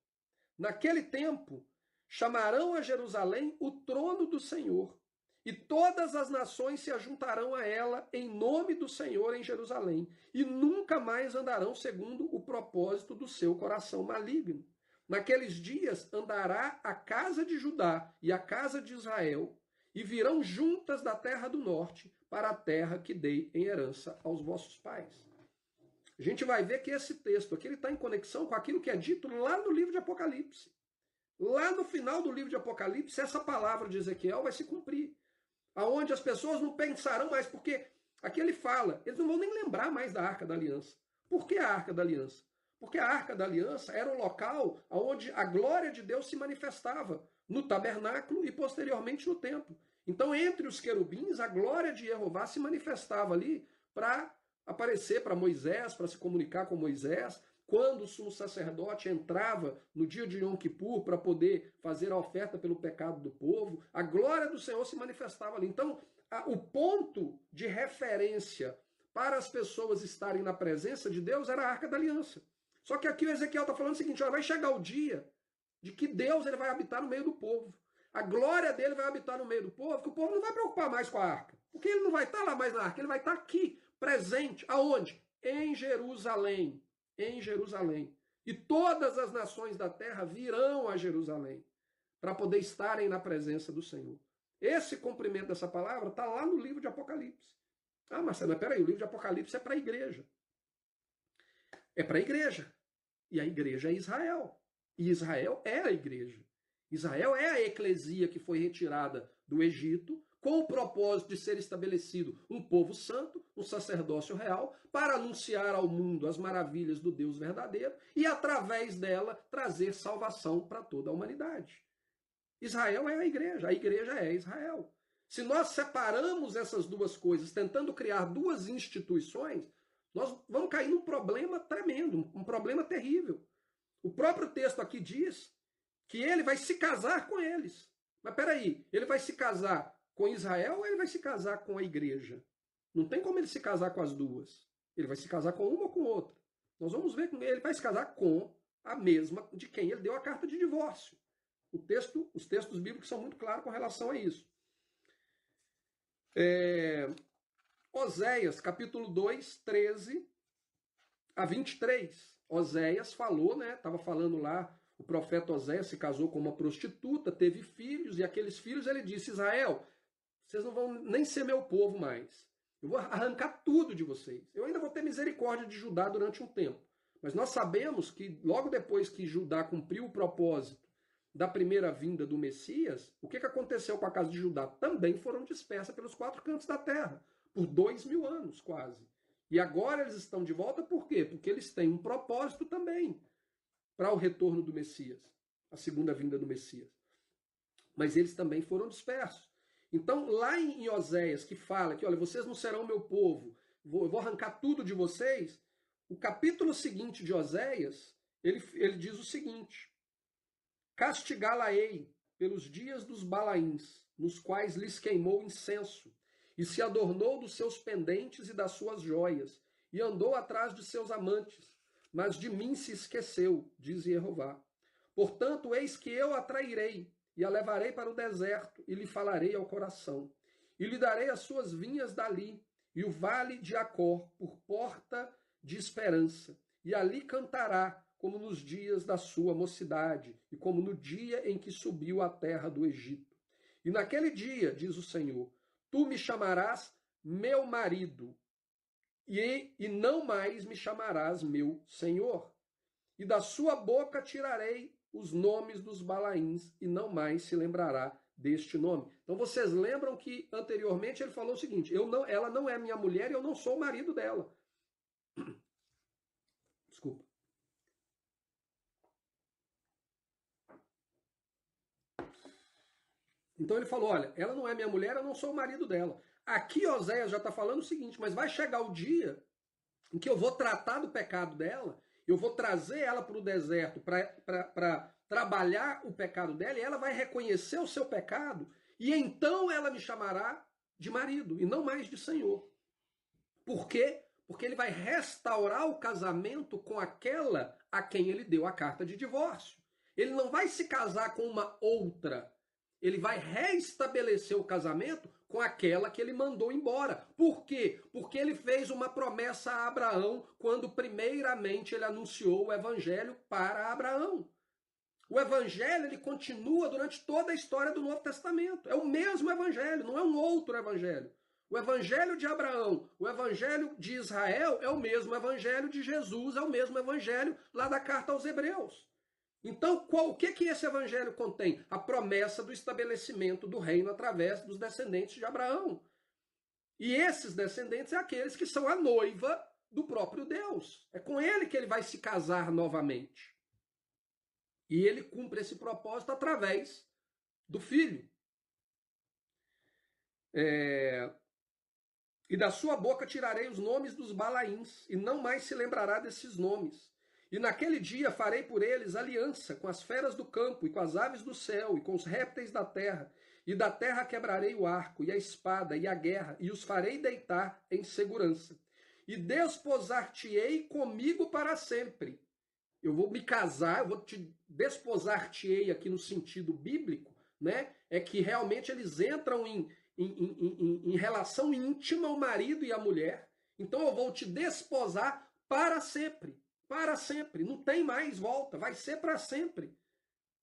Naquele tempo, chamarão a Jerusalém o trono do Senhor, e todas as nações se ajuntarão a ela em nome do Senhor em Jerusalém, e nunca mais andarão segundo o propósito do seu coração maligno. Naqueles dias andará a casa de Judá e a casa de Israel, e virão juntas da terra do norte para a terra que dei em herança aos vossos pais. A gente vai ver que esse texto aqui está em conexão com aquilo que é dito lá no livro de Apocalipse. Lá no final do livro de Apocalipse, essa palavra de Ezequiel vai se cumprir. Aonde as pessoas não pensarão mais, porque aqui ele fala, eles não vão nem lembrar mais da Arca da Aliança. Por que a Arca da Aliança? Porque a Arca da Aliança era o local onde a glória de Deus se manifestava, no tabernáculo e posteriormente no templo. Então, entre os querubins, a glória de Jeová se manifestava ali para aparecer para Moisés, para se comunicar com Moisés. Quando o sumo sacerdote entrava no dia de Yom Kippur para poder fazer a oferta pelo pecado do povo, a glória do Senhor se manifestava ali. Então, o ponto de referência para as pessoas estarem na presença de Deus era a Arca da Aliança. Só que aqui o Ezequiel está falando o seguinte, olha, vai chegar o dia de que Deus ele vai habitar no meio do povo. A glória dele vai habitar no meio do povo, que o povo não vai preocupar mais com a arca. Porque ele não vai estar lá mais na arca, ele vai estar aqui, presente. Aonde? Em Jerusalém. Em Jerusalém. E todas as nações da terra virão a Jerusalém para poder estarem na presença do Senhor. Esse cumprimento dessa palavra está lá no livro de Apocalipse. Ah, Marcelo, mas peraí, o livro de Apocalipse é para a igreja. É para a igreja. E a igreja é Israel. E Israel é a igreja. Israel é a eclesia que foi retirada do Egito com o propósito de ser estabelecido um povo santo, um sacerdócio real, para anunciar ao mundo as maravilhas do Deus verdadeiro e, através dela, trazer salvação para toda a humanidade. Israel é a igreja é Israel. Se nós separamos essas duas coisas, tentando criar duas instituições, nós vamos cair num problema tremendo, um problema terrível. O próprio texto aqui diz que ele vai se casar com eles. Mas peraí, ele vai se casar com Israel ou ele vai se casar com a igreja? Não tem como ele se casar com as duas. Ele vai se casar com uma ou com outra. Nós vamos ver que ele vai se casar com a mesma de quem ele deu a carta de divórcio. Os textos bíblicos são muito claros com relação a isso. Oséias, capítulo 2, 13 a 23. Oséias falou, né? Estava falando lá, o profeta Oséias se casou com uma prostituta, teve filhos, e aqueles filhos ele disse, Israel, vocês não vão nem ser meu povo mais. Eu vou arrancar tudo de vocês. Eu ainda vou ter misericórdia de Judá durante um tempo. Mas nós sabemos que logo depois que Judá cumpriu o propósito da primeira vinda do Messias, o que aconteceu com a casa de Judá? Também foram dispersas pelos quatro cantos da terra, por 2000 anos quase. E agora eles estão de volta por quê? Porque eles têm um propósito também para o retorno do Messias, a segunda vinda do Messias. Mas eles também foram dispersos. Então, lá em Oséias, que fala que, olha, vocês não serão meu povo, eu vou arrancar tudo de vocês, o capítulo seguinte de Oséias, ele diz o seguinte, castigá-la-ei pelos dias dos Balaíns, nos quais lhes queimou incenso, e se adornou dos seus pendentes e das suas joias, e andou atrás de seus amantes, mas de mim se esqueceu, diz Jeová. Portanto, eis que eu a trairei, e a levarei para o deserto, e lhe falarei ao coração. E lhe darei as suas vinhas dali, e o vale de Acor, por porta de esperança. E ali cantará, como nos dias da sua mocidade, e como no dia em que subiu à terra do Egito. E naquele dia, diz o Senhor, tu me chamarás meu marido, e não mais me chamarás meu Senhor. E da sua boca tirarei os nomes dos Balaíns, e não mais se lembrará deste nome. Então vocês lembram que anteriormente ele falou o seguinte, ela não é minha mulher e eu não sou o marido dela. Desculpa. Então ele falou, olha, ela não é minha mulher, eu não sou o marido dela. Aqui Oséias já está falando o seguinte, mas vai chegar o dia em que eu vou tratar do pecado dela, eu vou trazer ela para o deserto para trabalhar o pecado dela, e ela vai reconhecer o seu pecado, e então ela me chamará de marido, e não mais de senhor. Por quê? Porque ele vai restaurar o casamento com aquela a quem ele deu a carta de divórcio. Ele não vai se casar com uma outra. Ele vai reestabelecer o casamento com aquela que ele mandou embora. Por quê? Porque ele fez uma promessa a Abraão quando primeiramente ele anunciou o evangelho para Abraão. O evangelho, ele continua durante toda a história do Novo Testamento. É o mesmo evangelho, não é um outro evangelho. O evangelho de Abraão, o evangelho de Israel é o mesmo evangelho de Jesus, é o mesmo evangelho lá da carta aos Hebreus. Então, o que esse evangelho contém? A promessa do estabelecimento do reino através dos descendentes de Abraão. E esses descendentes são aqueles que são a noiva do próprio Deus. É com ele que ele vai se casar novamente. E ele cumpre esse propósito através do Filho. E da sua boca tirarei os nomes dos Balaíns, e não mais se lembrará desses nomes. E naquele dia farei por eles aliança com as feras do campo, e com as aves do céu, e com os répteis da terra. E da terra quebrarei o arco, e a espada, e a guerra, e os farei deitar em segurança. E desposar-te-ei comigo para sempre. Eu vou me casar, eu vou te desposar-te-ei aqui no sentido bíblico, né? É que realmente eles entram em relação íntima, o marido e a mulher. Então eu vou te desposar para sempre. Para sempre. Não tem mais volta. Vai ser para sempre.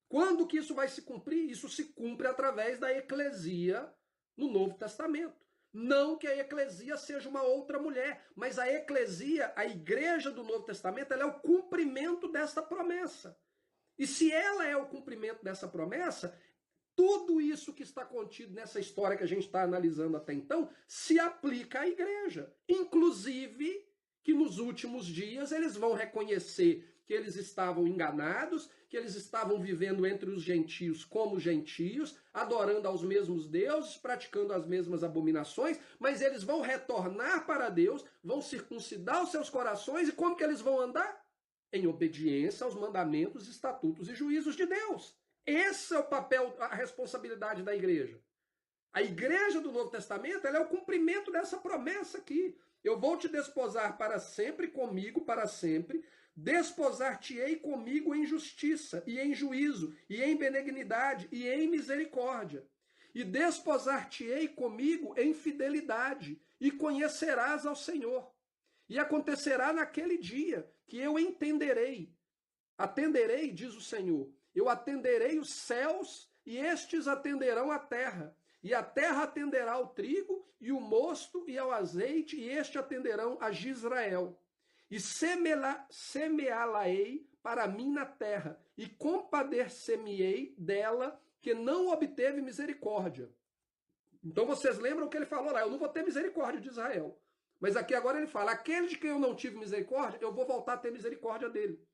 Quando que isso vai se cumprir? Isso se cumpre através da eclesia no Novo Testamento. Não que a eclesia seja uma outra mulher, mas a eclesia, a igreja do Novo Testamento, ela é o cumprimento dessa promessa. E se ela é o cumprimento dessa promessa, tudo isso que está contido nessa história que a gente está analisando até então se aplica à igreja. Inclusive que nos últimos dias eles vão reconhecer que eles estavam enganados, que eles estavam vivendo entre os gentios como gentios, adorando aos mesmos deuses, praticando as mesmas abominações, mas eles vão retornar para Deus, vão circuncidar os seus corações, e como que eles vão andar? Em obediência aos mandamentos, estatutos e juízos de Deus. Esse é o papel, a responsabilidade da igreja. A igreja do Novo Testamento, ela é o cumprimento dessa promessa aqui. Eu vou te desposar para sempre comigo, para sempre. Desposar-te-ei comigo em justiça, e em juízo, e em benignidade, e em misericórdia. E desposar-te-ei comigo em fidelidade, e conhecerás ao Senhor. E acontecerá naquele dia que eu atenderei, diz o Senhor, eu atenderei os céus, e estes atenderão a terra. E a terra atenderá ao trigo, e o mosto, e ao azeite, e este atenderão a Jezreel. E semeá-la-ei para mim na terra, e compadecer-me-ei dela, que não obteve misericórdia. Então vocês lembram que ele falou lá, eu não vou ter misericórdia de Israel. Mas aqui agora ele fala, aquele de quem eu não tive misericórdia, eu vou voltar a ter misericórdia dele.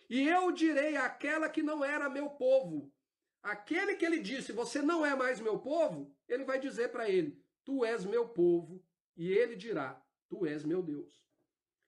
E eu direi àquela que não era meu povo. Aquele que ele disse, você não é mais meu povo, ele vai dizer para ele, tu és meu povo. E ele dirá, tu és meu Deus.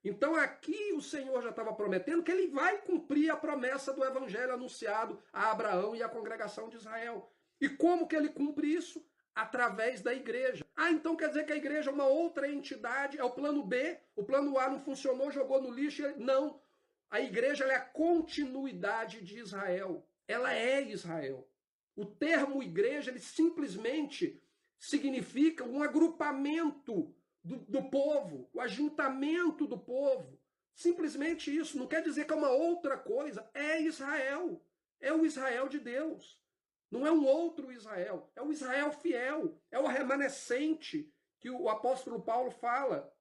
Então aqui o Senhor já estava prometendo que ele vai cumprir a promessa do evangelho anunciado a Abraão e à congregação de Israel. E como que ele cumpre isso? Através da igreja. Ah, então quer dizer que a igreja é uma outra entidade, é o plano B, o plano A não funcionou, jogou no lixo. Não, a igreja é a continuidade de Israel. Ela é Israel. O termo igreja, ele simplesmente significa um agrupamento do povo, o ajuntamento do povo. Simplesmente isso. Não quer dizer que é uma outra coisa. É Israel. É o Israel de Deus. Não é um outro Israel. É o Israel fiel. É o remanescente que o apóstolo Paulo fala.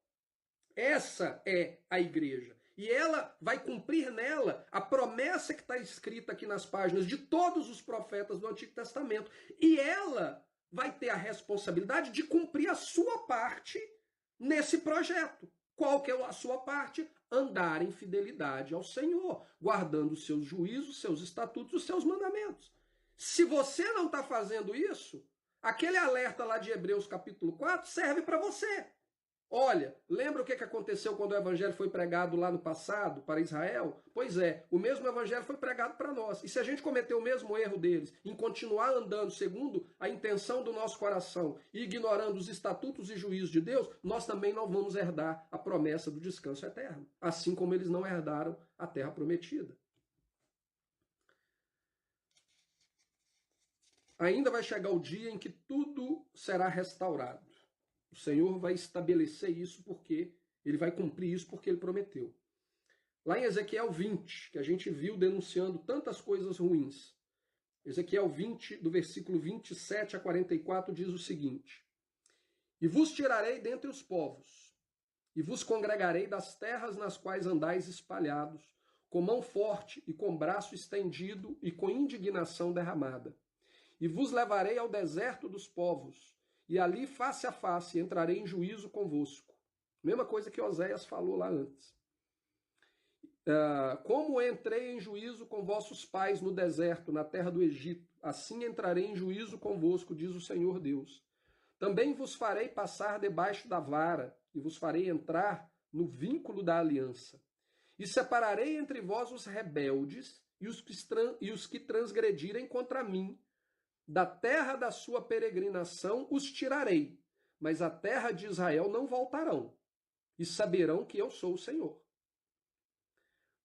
Essa é a igreja. E ela vai cumprir nela a promessa que está escrita aqui nas páginas de todos os profetas do Antigo Testamento. E ela vai ter a responsabilidade de cumprir a sua parte nesse projeto. Qual que é a sua parte? Andar em fidelidade ao Senhor, guardando os seus juízos, seus estatutos, os seus mandamentos. Se você não está fazendo isso, aquele alerta lá de Hebreus capítulo 4 serve para você. Olha, lembra o que aconteceu quando o evangelho foi pregado lá no passado para Israel? Pois é, o mesmo evangelho foi pregado para nós. E se a gente cometer o mesmo erro deles, em continuar andando segundo a intenção do nosso coração e ignorando os estatutos e juízos de Deus, nós também não vamos herdar a promessa do descanso eterno, assim como eles não herdaram a terra prometida. Ainda vai chegar o dia em que tudo será restaurado. O Senhor vai estabelecer isso porque ele vai cumprir isso porque ele prometeu. Lá em Ezequiel 20, que a gente viu denunciando tantas coisas ruins, Ezequiel 20, do versículo 27 a 44, diz o seguinte: E vos tirarei dentre os povos, e vos congregarei das terras nas quais andais espalhados, com mão forte e com braço estendido e com indignação derramada. E vos levarei ao deserto dos povos, e ali face a face entrarei em juízo convosco. Mesma coisa que Oséias falou lá antes. Como entrei em juízo com vossos pais no deserto, na terra do Egito, assim entrarei em juízo convosco, diz o Senhor Deus. Também vos farei passar debaixo da vara, e vos farei entrar no vínculo da aliança. E separarei entre vós os rebeldes e os que transgredirem contra mim. Da terra da sua peregrinação os tirarei, mas a terra de Israel não voltarão, e saberão que eu sou o Senhor.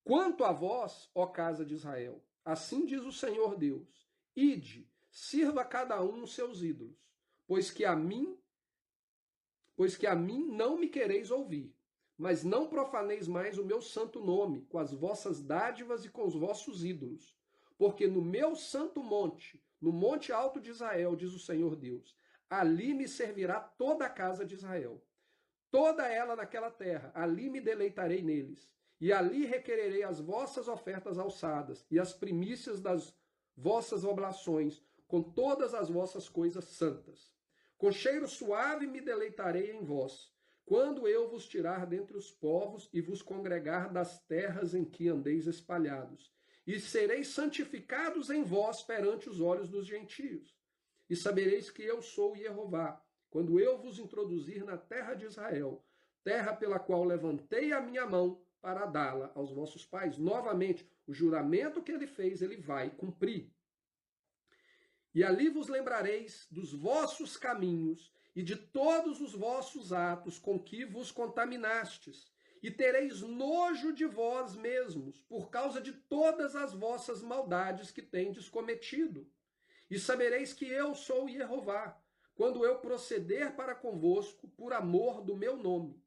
Quanto a vós, ó casa de Israel, assim diz o Senhor Deus: Ide, sirva cada um os seus ídolos, pois que a mim não me quereis ouvir, mas não profaneis mais o meu santo nome com as vossas dádivas e com os vossos ídolos, porque no meu santo monte, no monte alto de Israel, diz o Senhor Deus, ali me servirá toda a casa de Israel, toda ela naquela terra, ali me deleitarei neles. E ali requererei as vossas ofertas alçadas e as primícias das vossas oblações, com todas as vossas coisas santas. Com cheiro suave me deleitarei em vós, quando eu vos tirar dentre os povos e vos congregar das terras em que andeis espalhados. E sereis santificados em vós perante os olhos dos gentios. E sabereis que eu sou Jeová, quando eu vos introduzir na terra de Israel, terra pela qual levantei a minha mão, para dá-la aos vossos pais. Novamente, o juramento que ele fez, ele vai cumprir. E ali vos lembrareis dos vossos caminhos e de todos os vossos atos com que vos contaminastes, e tereis nojo de vós mesmos, por causa de todas as vossas maldades que tendes cometido. E sabereis que eu sou Jeová, quando eu proceder para convosco por amor do meu nome,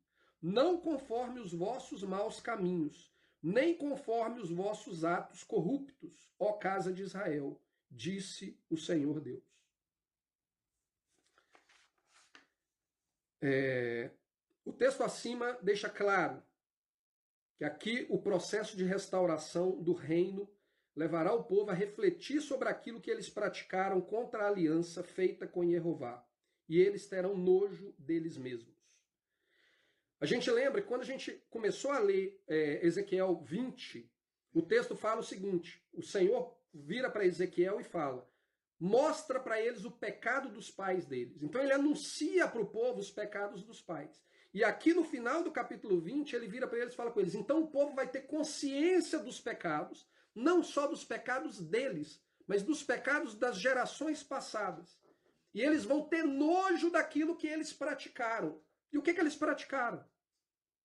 não conforme os vossos maus caminhos, nem conforme os vossos atos corruptos, ó casa de Israel, disse o Senhor Deus. O texto acima deixa claro que aqui o processo de restauração do reino levará o povo a refletir sobre aquilo que eles praticaram contra a aliança feita com Jeová, e eles terão nojo deles mesmos. A gente lembra que quando a gente começou a ler Ezequiel 20, o texto fala o seguinte: o Senhor vira para Ezequiel e fala, mostra para eles o pecado dos pais deles. Então ele anuncia para o povo os pecados dos pais. E aqui no final do capítulo 20, ele vira para eles e fala com eles, então o povo vai ter consciência dos pecados, não só dos pecados deles, mas dos pecados das gerações passadas. E eles vão ter nojo daquilo que eles praticaram. E o que eles praticaram?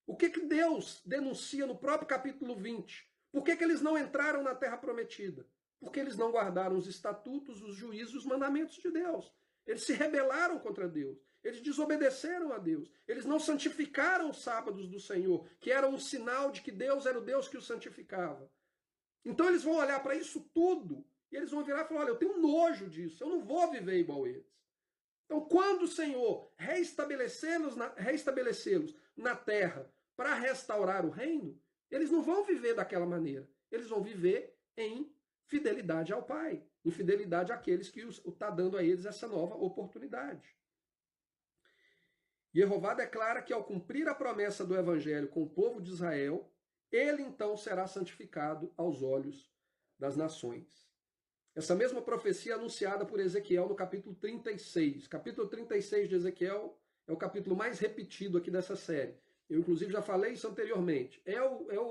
O que Deus denuncia no próprio capítulo 20? Por que eles não entraram na terra prometida? Porque eles não guardaram os estatutos, os juízos, os mandamentos de Deus. Eles se rebelaram contra Deus. Eles desobedeceram a Deus. Eles não santificaram os sábados do Senhor, que eram um sinal de que Deus era o Deus que os santificava. Então eles vão olhar para isso tudo e eles vão virar e falar, olha, eu tenho nojo disso, eu não vou viver igual a eles. Então, quando o Senhor reestabelecê-los na terra para restaurar o reino, eles não vão viver daquela maneira. Eles vão viver em fidelidade ao Pai, em fidelidade àqueles que está dando a eles essa nova oportunidade. Jeová declara que ao cumprir a promessa do Evangelho com o povo de Israel, ele então será santificado aos olhos das nações. Essa mesma profecia é anunciada por Ezequiel no capítulo 36. Capítulo 36 de Ezequiel é o capítulo mais repetido aqui dessa série. Eu, inclusive, já falei isso anteriormente.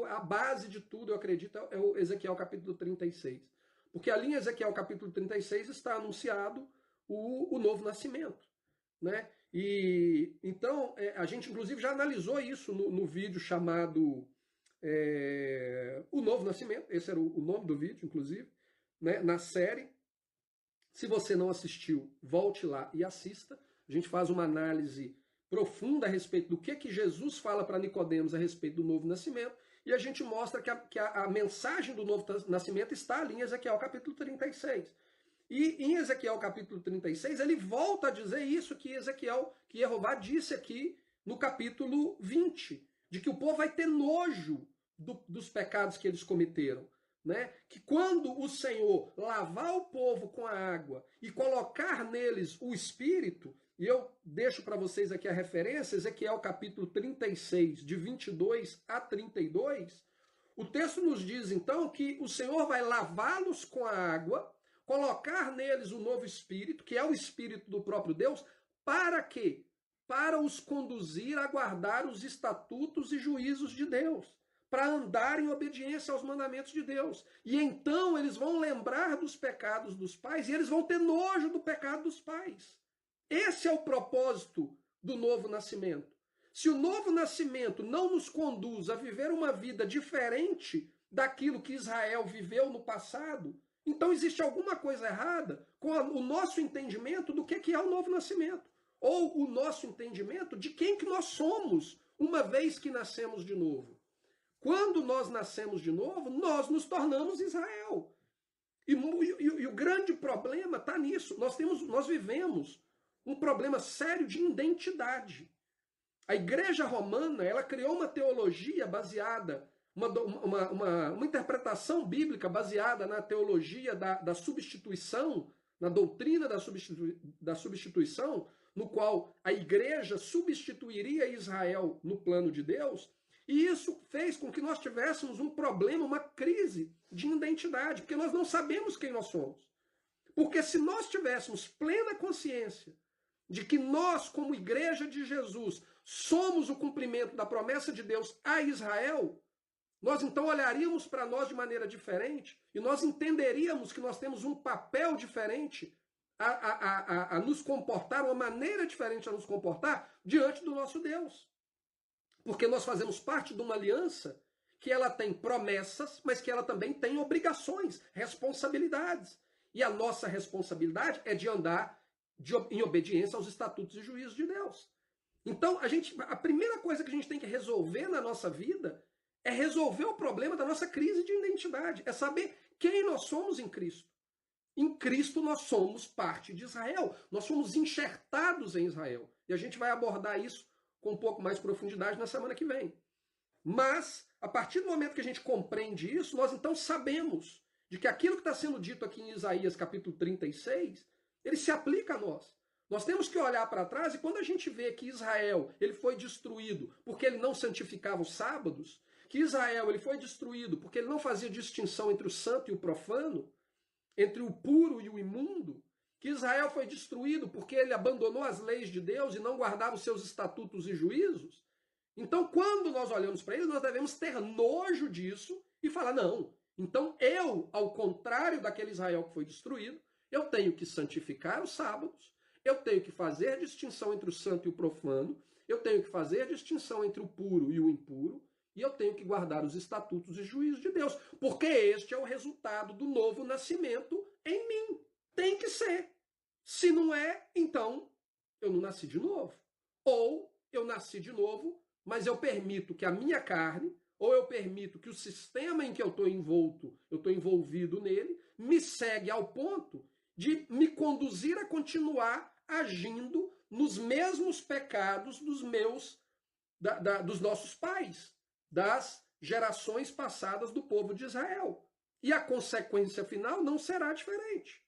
A base de tudo, eu acredito, é o Ezequiel capítulo 36. Porque ali em Ezequiel capítulo 36 está anunciado o novo nascimento, né? E então, a gente, inclusive, já analisou isso no vídeo chamado O Novo Nascimento. Esse era o nome do vídeo, inclusive. Né, na série. Se você não assistiu, volte lá e assista. A gente faz uma análise profunda a respeito do que Jesus fala para Nicodemos a respeito do novo nascimento, e a gente mostra que a mensagem do novo nascimento está ali em Ezequiel capítulo 36. E em Ezequiel capítulo 36, ele volta a dizer isso que Jeová disse aqui no capítulo 20, de que o povo vai ter nojo dos pecados que eles cometeram. Né? Que quando o Senhor lavar o povo com a água e colocar neles o Espírito, e eu deixo para vocês aqui a referência, Ezequiel capítulo 36, de 22 a 32, o texto nos diz então que o Senhor vai lavá-los com a água, colocar neles o novo Espírito, que é o Espírito do próprio Deus, para quê? Para os conduzir a guardar os estatutos e juízos de Deus, para andar em obediência aos mandamentos de Deus. E então eles vão lembrar dos pecados dos pais e eles vão ter nojo do pecado dos pais. Esse é o propósito do novo nascimento. Se o novo nascimento não nos conduz a viver uma vida diferente daquilo que Israel viveu no passado, então existe alguma coisa errada com o nosso entendimento do que é o novo nascimento. Ou o nosso entendimento de quem que nós somos, uma vez que nascemos de novo. Quando nós nascemos de novo, nós nos tornamos Israel. E o grande problema está nisso. Nós vivemos um problema sério de identidade. A Igreja Romana, ela criou uma teologia baseada, uma interpretação bíblica baseada na teologia da substituição, na doutrina da substituição, no qual a Igreja substituiria Israel no plano de Deus, e isso fez com que nós tivéssemos um problema, uma crise de identidade, porque nós não sabemos quem nós somos. Porque se nós tivéssemos plena consciência de que nós, como Igreja de Jesus, somos o cumprimento da promessa de Deus a Israel, nós então olharíamos para nós de maneira diferente e nós entenderíamos que nós temos um papel diferente a nos comportar, uma maneira diferente a nos comportar diante do nosso Deus. Porque nós fazemos parte de uma aliança que ela tem promessas, mas que ela também tem obrigações, responsabilidades. E a nossa responsabilidade é de andar em obediência aos estatutos e juízos de Deus. Então, a primeira coisa que a gente tem que resolver na nossa vida é resolver o problema da nossa crise de identidade. É saber quem nós somos em Cristo. Em Cristo nós somos parte de Israel. Nós somos enxertados em Israel. E a gente vai abordar isso com um pouco mais de profundidade na semana que vem. Mas, a partir do momento que a gente compreende isso, nós então sabemos de que aquilo que está sendo dito aqui em Isaías capítulo 36, ele se aplica a nós. Nós temos que olhar para trás e quando a gente vê que Israel ele foi destruído porque ele não santificava os sábados, que Israel ele foi destruído porque ele não fazia distinção entre o santo e o profano, entre o puro e o imundo, que Israel foi destruído porque ele abandonou as leis de Deus e não guardava os seus estatutos e juízos. Então, quando nós olhamos para ele, nós devemos ter nojo disso e falar, não, então eu, ao contrário daquele Israel que foi destruído, eu tenho que santificar os sábados, eu tenho que fazer distinção entre o santo e o profano, eu tenho que fazer distinção entre o puro e o impuro, e eu tenho que guardar os estatutos e juízos de Deus, porque este é o resultado do novo nascimento em mim. Tem que ser. Se não é, então eu não nasci de novo. Ou eu nasci de novo, mas eu permito que a minha carne, ou eu permito que o sistema em que eu estou envolvido nele, me segue ao ponto de me conduzir a continuar agindo nos mesmos pecados dos nossos pais, das gerações passadas do povo de Israel. E a consequência final não será diferente.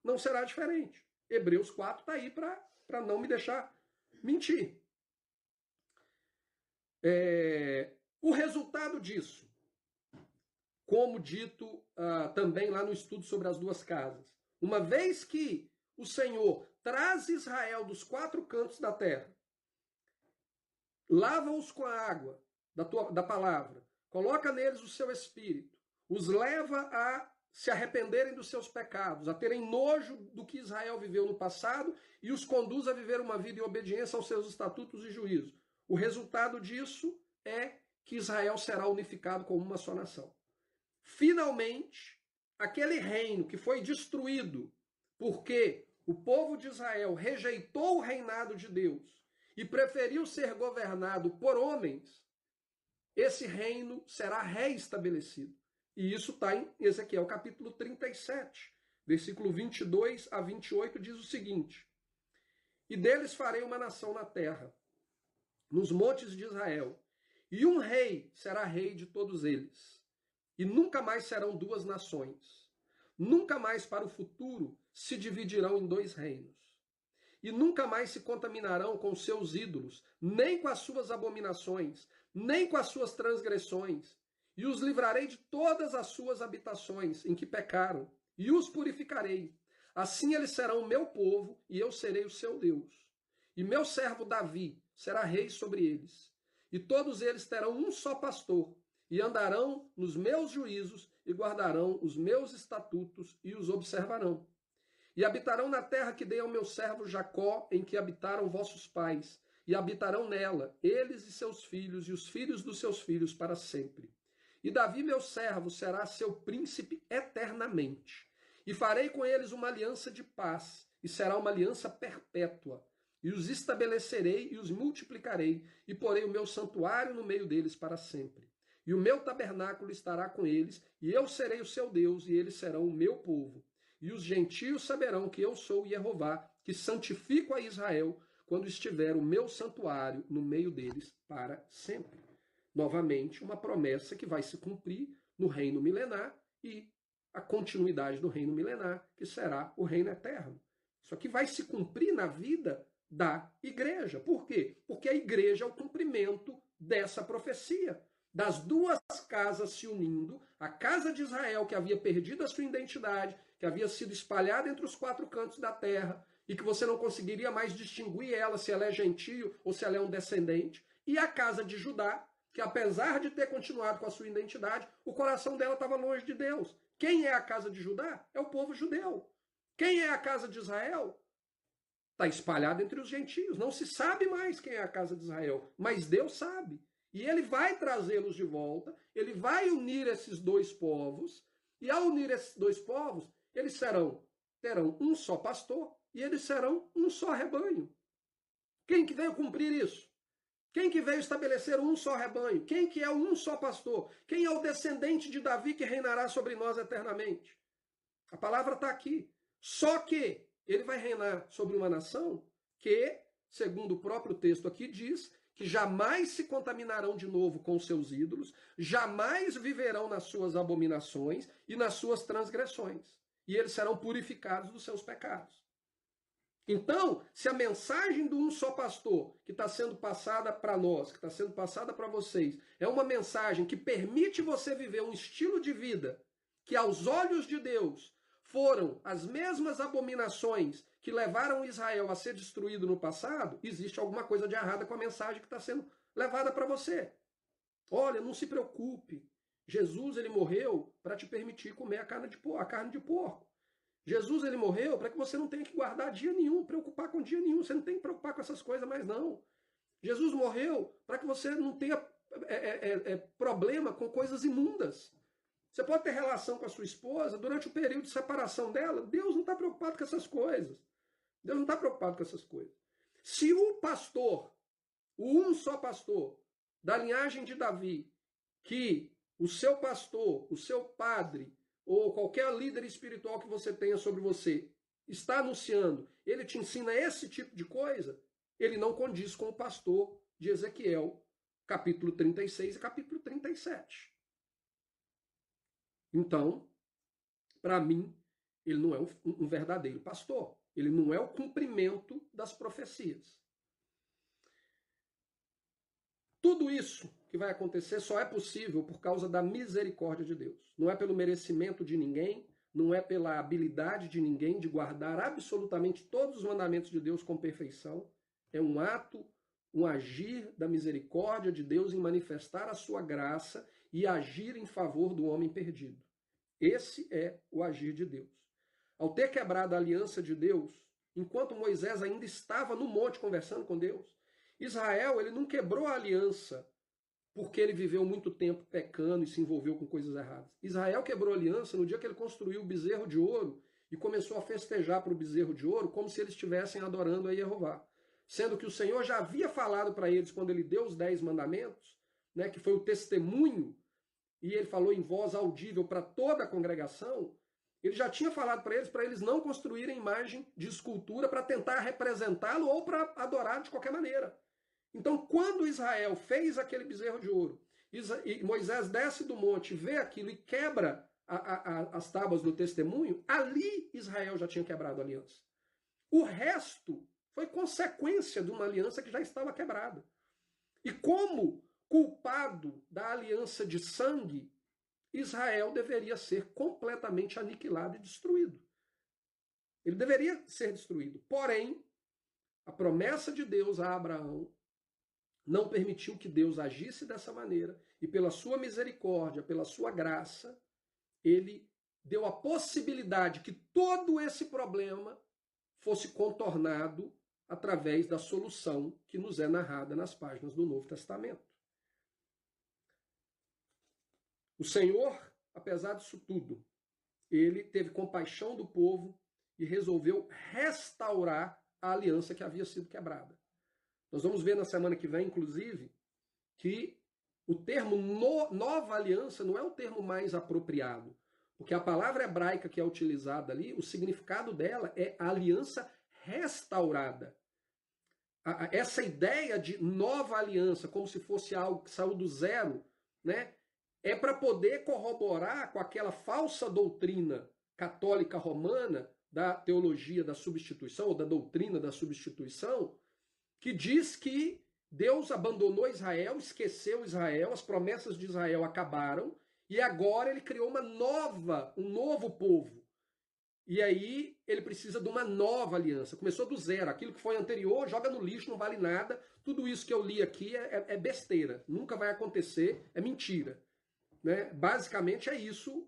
Não será diferente. Hebreus 4 está aí para não me deixar mentir. O resultado disso, como dito também lá no estudo sobre as duas casas, uma vez que o Senhor traz Israel dos quatro cantos da terra, lava-os com a água da palavra, coloca neles o seu espírito, os leva a se arrependerem dos seus pecados, a terem nojo do que Israel viveu no passado e os conduz a viver uma vida em obediência aos seus estatutos e juízos. O resultado disso é que Israel será unificado como uma só nação. Finalmente, aquele reino que foi destruído porque o povo de Israel rejeitou o reinado de Deus e preferiu ser governado por homens, esse reino será reestabelecido. E isso está em Ezequiel capítulo 37. versículo 22 a 28 diz o seguinte: E deles farei uma nação na terra, nos montes de Israel, e um rei será rei de todos eles. E nunca mais serão duas nações. Nunca mais para o futuro se dividirão em dois reinos. E nunca mais se contaminarão com seus ídolos, nem com as suas abominações, nem com as suas transgressões. E os livrarei de todas as suas habitações em que pecaram, e os purificarei. Assim eles serão o meu povo, e eu serei o seu Deus. E meu servo Davi será rei sobre eles. E todos eles terão um só pastor, e andarão nos meus juízos, e guardarão os meus estatutos, e os observarão. E habitarão na terra que dei ao meu servo Jacó, em que habitaram vossos pais, e habitarão nela, eles e seus filhos, e os filhos dos seus filhos para sempre. E Davi, meu servo, será seu príncipe eternamente. E farei com eles uma aliança de paz, e será uma aliança perpétua. E os estabelecerei e os multiplicarei, e porei o meu santuário no meio deles para sempre. E o meu tabernáculo estará com eles, e eu serei o seu Deus, e eles serão o meu povo. E os gentios saberão que eu sou Jeová, que santifico a Israel, quando estiver o meu santuário no meio deles para sempre. Novamente, uma promessa que vai se cumprir no reino milenar e a continuidade do reino milenar, que será o reino eterno. Isso aqui vai se cumprir na vida da igreja. Por quê? Porque a igreja é o cumprimento dessa profecia. Das duas casas se unindo, a casa de Israel, que havia perdido a sua identidade, que havia sido espalhada entre os quatro cantos da terra, e que você não conseguiria mais distinguir ela, se ela é gentio ou se ela é um descendente, e a casa de Judá, que apesar de ter continuado com a sua identidade, o coração dela estava longe de Deus. Quem é a casa de Judá? É o povo judeu. Quem é a casa de Israel? Está espalhado entre os gentios. Não se sabe mais quem é a casa de Israel, mas Deus sabe. E ele vai trazê-los de volta, ele vai unir esses dois povos, e ao unir esses dois povos, eles terão um só pastor, e eles serão um só rebanho. Quem que veio cumprir isso? Quem que veio estabelecer um só rebanho? Quem que é um só pastor? Quem é o descendente de Davi que reinará sobre nós eternamente? A palavra está aqui. Só que ele vai reinar sobre uma nação que, segundo o próprio texto aqui, diz que jamais se contaminarão de novo com seus ídolos, jamais viverão nas suas abominações e nas suas transgressões. E eles serão purificados dos seus pecados. Então, se a mensagem do um só pastor, que está sendo passada para nós, que está sendo passada para vocês, é uma mensagem que permite você viver um estilo de vida que aos olhos de Deus foram as mesmas abominações que levaram Israel a ser destruído no passado, existe alguma coisa de errada com a mensagem que está sendo levada para você. Olha, não se preocupe. Jesus ele morreu para te permitir comer a carne de porco. Jesus ele morreu para que você não tenha que guardar dia nenhum, preocupar com dia nenhum. Você não tem que preocupar com essas coisas mais não. Jesus morreu para que você não tenha problema com coisas imundas. Você pode ter relação com a sua esposa durante o período de separação dela. Deus não está preocupado com essas coisas. Deus não está preocupado com essas coisas. Se o pastor, o um só pastor, da linhagem de Davi, que o seu pastor, o seu padre, ou qualquer líder espiritual que você tenha sobre você, está anunciando, ele te ensina esse tipo de coisa, ele não condiz com o pastor de Ezequiel, capítulo 36 e capítulo 37. Então, para mim, ele não é um verdadeiro pastor. Ele não é o cumprimento das profecias. Tudo isso que vai acontecer só é possível por causa da misericórdia de Deus. Não é pelo merecimento de ninguém, não é pela habilidade de ninguém de guardar absolutamente todos os mandamentos de Deus com perfeição. É um ato, um agir da misericórdia de Deus em manifestar a sua graça e agir em favor do homem perdido. Esse é o agir de Deus. Ao ter quebrado a aliança de Deus, enquanto Moisés ainda estava no monte conversando com Deus, Israel ele não quebrou a aliança porque ele viveu muito tempo pecando e se envolveu com coisas erradas. Israel quebrou a aliança no dia que ele construiu o bezerro de ouro e começou a festejar para o bezerro de ouro como se eles estivessem adorando a Jeová. Sendo que o Senhor já havia falado para eles quando ele deu os 10 mandamentos, né, que foi o testemunho, e ele falou em voz audível para toda a congregação, Ele já tinha falado para eles não construírem imagem de escultura para tentar representá-lo ou para adorar de qualquer maneira. Então, quando Israel fez aquele bezerro de ouro, e Moisés desce do monte, vê aquilo e quebra as tábuas do testemunho, ali Israel já tinha quebrado a aliança. O resto foi consequência de uma aliança que já estava quebrada. E como culpado da aliança de sangue, Israel deveria ser completamente aniquilado e destruído. Ele deveria ser destruído. Porém, a promessa de Deus a Abraão não permitiu que Deus agisse dessa maneira, e pela sua misericórdia, pela sua graça, ele deu a possibilidade que todo esse problema fosse contornado através da solução que nos é narrada nas páginas do Novo Testamento. O Senhor, apesar disso tudo, ele teve compaixão do povo e resolveu restaurar a aliança que havia sido quebrada. Nós vamos ver na semana que vem, inclusive, que o termo nova aliança não é o termo mais apropriado, porque a palavra hebraica que é utilizada ali, o significado dela é a aliança restaurada. Essa ideia de nova aliança, como se fosse algo que saiu do zero, né, é para poder corroborar com aquela falsa doutrina católica romana da teologia da substituição, ou da doutrina da substituição, que diz que Deus abandonou Israel, esqueceu Israel, as promessas de Israel acabaram, e agora ele criou um novo povo. E aí ele precisa de uma nova aliança. Começou do zero. Aquilo que foi anterior, joga no lixo, não vale nada. Tudo isso que eu li aqui é besteira. Nunca vai acontecer, é mentira. Né? Basicamente é isso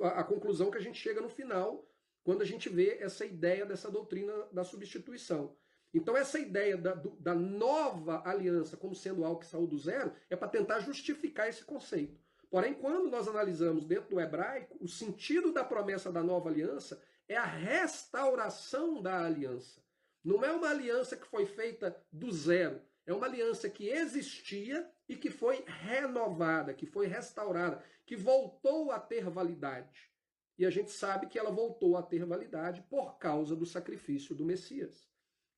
a conclusão que a gente chega no final, quando a gente vê essa ideia dessa doutrina da substituição. Então essa ideia da nova aliança como sendo algo que saiu do zero é para tentar justificar esse conceito. Porém, quando nós analisamos dentro do hebraico, o sentido da promessa da nova aliança é a restauração da aliança. Não é uma aliança que foi feita do zero. É uma aliança que existia e que foi renovada, que foi restaurada, que voltou a ter validade. E a gente sabe que ela voltou a ter validade por causa do sacrifício do Messias.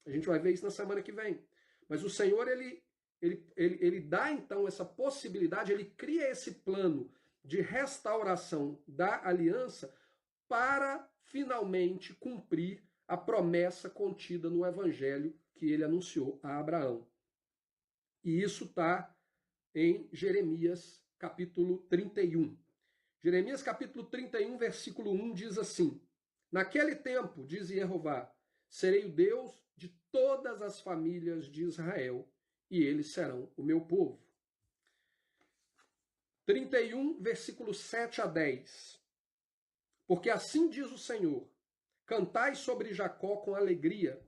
A gente vai ver isso na semana que vem. Mas o Senhor, ele dá então essa possibilidade, ele cria esse plano de restauração da aliança para finalmente cumprir a promessa contida no Evangelho que ele anunciou a Abraão. E isso está em Jeremias capítulo 31. Jeremias capítulo 31, versículo 1 diz assim: Naquele tempo, diz Jeová, serei o Deus de todas as famílias de Israel, e eles serão o meu povo. 31, versículo 7 a 10. Porque assim diz o Senhor, cantai sobre Jacó com alegria,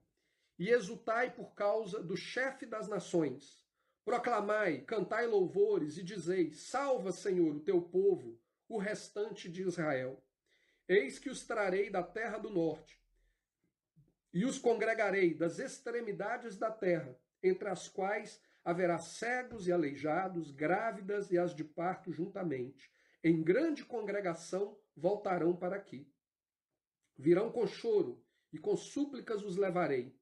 e exultai por causa do chefe das nações. Proclamai, cantai louvores, e dizei, salva, Senhor, o teu povo, o restante de Israel. Eis que os trarei da terra do norte, e os congregarei das extremidades da terra, entre as quais haverá cegos e aleijados, grávidas e as de parto juntamente. Em grande congregação voltarão para aqui. Virão com choro, e com súplicas os levarei.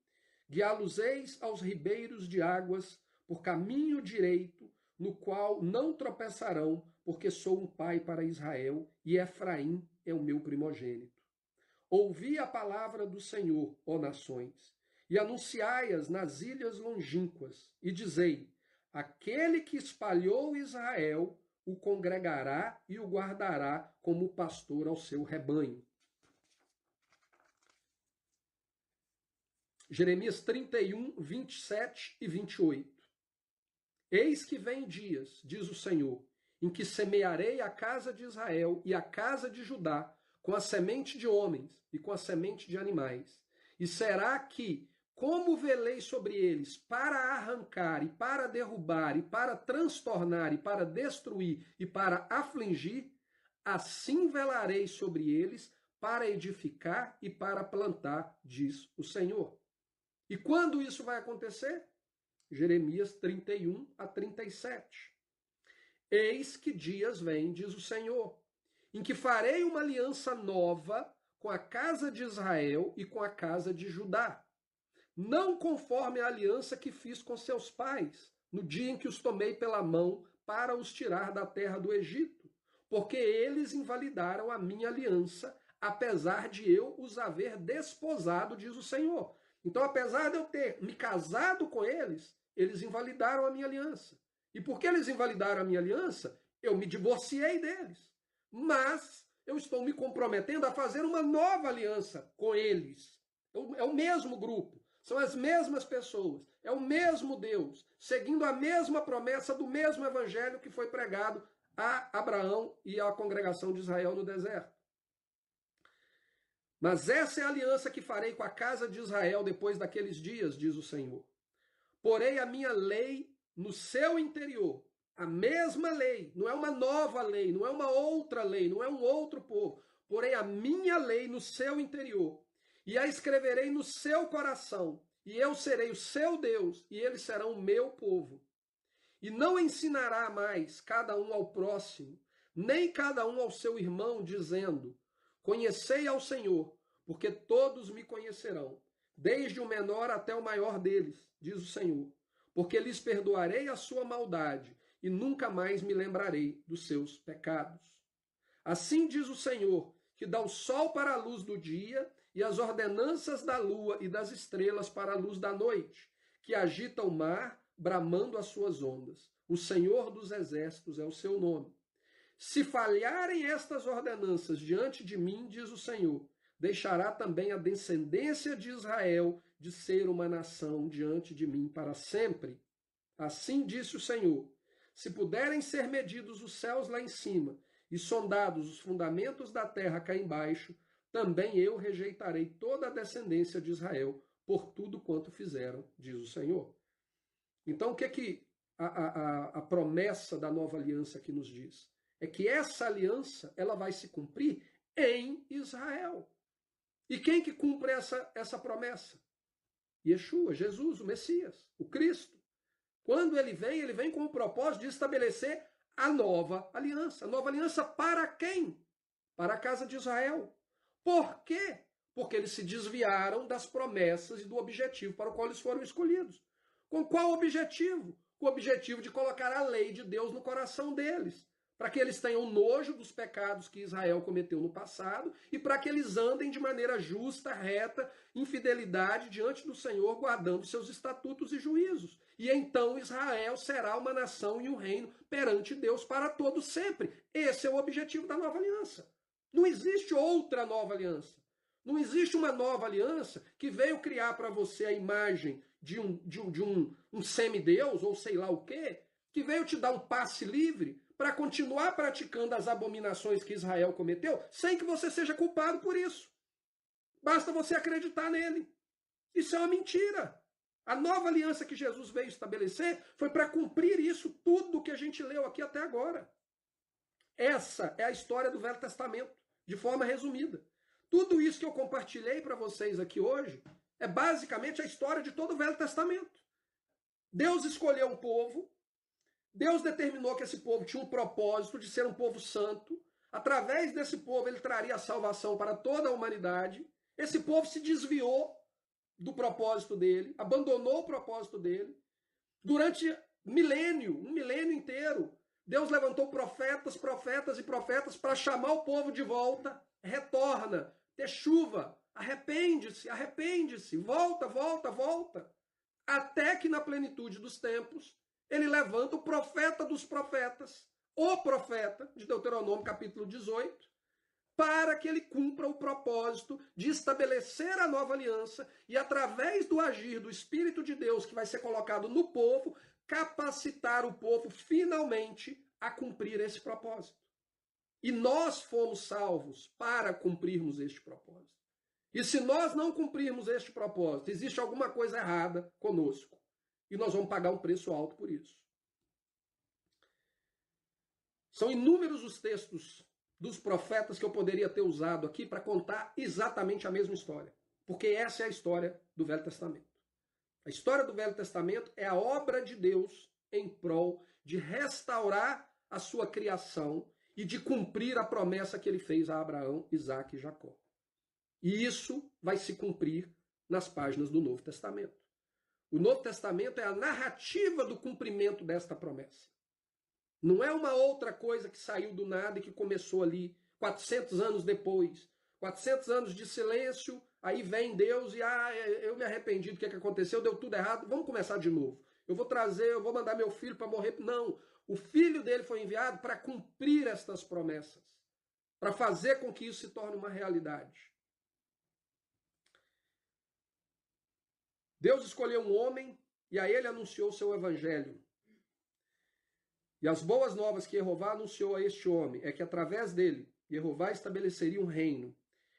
Guiá-los-eis aos ribeiros de águas, por caminho direito, no qual não tropeçarão, porque sou um pai para Israel, e Efraim é o meu primogênito. Ouvi a palavra do Senhor, ó nações, e anunciai-as nas ilhas longínquas, e dizei, aquele que espalhou Israel o congregará e o guardará como pastor ao seu rebanho. Jeremias 31, 27 e 28. Eis que vem dias, diz o Senhor, em que semearei a casa de Israel e a casa de Judá com a semente de homens e com a semente de animais. E será que, como velei sobre eles para arrancar e para derrubar e para transtornar e para destruir e para afligir, assim velarei sobre eles para edificar e para plantar, diz o Senhor. E quando isso vai acontecer? Jeremias 31 a 37. Eis que dias vêm, diz o Senhor, em que farei uma aliança nova com a casa de Israel e com a casa de Judá, não conforme a aliança que fiz com seus pais, no dia em que os tomei pela mão para os tirar da terra do Egito, porque eles invalidaram a minha aliança, apesar de eu os haver desposado, diz o Senhor. Então, apesar de eu ter me casado com eles, eles invalidaram a minha aliança. E porque eles invalidaram a minha aliança, eu me divorciei deles. Mas eu estou me comprometendo a fazer uma nova aliança com eles. É o mesmo grupo, são as mesmas pessoas, é o mesmo Deus, seguindo a mesma promessa do mesmo evangelho que foi pregado a Abraão e à congregação de Israel no deserto. Mas essa é a aliança que farei com a casa de Israel depois daqueles dias, diz o Senhor. Porei a minha lei no seu interior, a mesma lei, não é uma nova lei, não é uma outra lei, não é um outro povo. Porei a minha lei no seu interior e a escreverei no seu coração, e eu serei o seu Deus, e eles serão o meu povo. E não ensinará mais cada um ao próximo, nem cada um ao seu irmão, dizendo: conhecei ao Senhor, porque todos me conhecerão, desde o menor até o maior deles, diz o Senhor. Porque lhes perdoarei a sua maldade, e nunca mais me lembrarei dos seus pecados. Assim diz o Senhor, que dá o sol para a luz do dia, e as ordenanças da lua e das estrelas para a luz da noite, que agita o mar, bramando as suas ondas. O Senhor dos exércitos é o seu nome. Se falharem estas ordenanças diante de mim, diz o Senhor, deixará também a descendência de Israel de ser uma nação diante de mim para sempre. Assim disse o Senhor, se puderem ser medidos os céus lá em cima e sondados os fundamentos da terra cá embaixo, também eu rejeitarei toda a descendência de Israel por tudo quanto fizeram, diz o Senhor. Então, o que a promessa da nova aliança aqui nos diz? É que essa aliança ela vai se cumprir em Israel. E quem que cumpre essa promessa? Yeshua, Jesus, o Messias, o Cristo. Quando ele vem com o propósito de estabelecer a nova aliança. A nova aliança para quem? Para a casa de Israel. Por quê? Porque eles se desviaram das promessas e do objetivo para o qual eles foram escolhidos. Com qual objetivo? Com o objetivo de colocar a lei de Deus no coração deles, para que eles tenham nojo dos pecados que Israel cometeu no passado e para que eles andem de maneira justa, reta, em fidelidade diante do Senhor, guardando seus estatutos e juízos. E então Israel será uma nação e um reino perante Deus para todo sempre. Esse é o objetivo da nova aliança. Não existe outra nova aliança. Não existe uma nova aliança que veio criar para você a imagem de um semideus, ou sei lá o quê, que veio te dar um passe livre para continuar praticando as abominações que Israel cometeu, sem que você seja culpado por isso. Basta você acreditar nele. Isso é uma mentira. A nova aliança que Jesus veio estabelecer foi para cumprir isso tudo que a gente leu aqui até agora. Essa é a história do Velho Testamento, de forma resumida. Tudo isso que eu compartilhei para vocês aqui hoje é basicamente a história de todo o Velho Testamento. Deus escolheu um povo, Deus determinou que esse povo tinha um propósito de ser um povo santo. Através desse povo ele traria a salvação para toda a humanidade. Esse povo se desviou do propósito dele, abandonou o propósito dele. Durante um milênio inteiro, Deus levantou profetas, profetas e profetas para chamar o povo de volta. Retorna, teshuva, arrepende-se, arrepende-se, volta, volta, volta. Até que na plenitude dos tempos, ele levanta o profeta dos profetas, o profeta de Deuteronômio capítulo 18, para que ele cumpra o propósito de estabelecer a nova aliança e, através do agir do Espírito de Deus que vai ser colocado no povo, capacitar o povo finalmente a cumprir esse propósito. E nós fomos salvos para cumprirmos este propósito. E se nós não cumprirmos este propósito, existe alguma coisa errada conosco. E nós vamos pagar um preço alto por isso. São inúmeros os textos dos profetas que eu poderia ter usado aqui para contar exatamente a mesma história. Porque essa é a história do Velho Testamento. A história do Velho Testamento é a obra de Deus em prol de restaurar a sua criação e de cumprir a promessa que ele fez a Abraão, Isaque e Jacó. E isso vai se cumprir nas páginas do Novo Testamento. O Novo Testamento é a narrativa do cumprimento desta promessa. Não é uma outra coisa que saiu do nada e que começou ali 400 anos depois. 400 anos de silêncio, aí vem Deus e eu me arrependi do que aconteceu, deu tudo errado, vamos começar de novo. Eu vou mandar meu filho para morrer. Não, o filho dele foi enviado para cumprir estas promessas, para fazer com que isso se torne uma realidade. Deus escolheu um homem e a ele anunciou o seu evangelho. E as boas novas que Jeová anunciou a este homem é que através dele, Jeová estabeleceria um reino.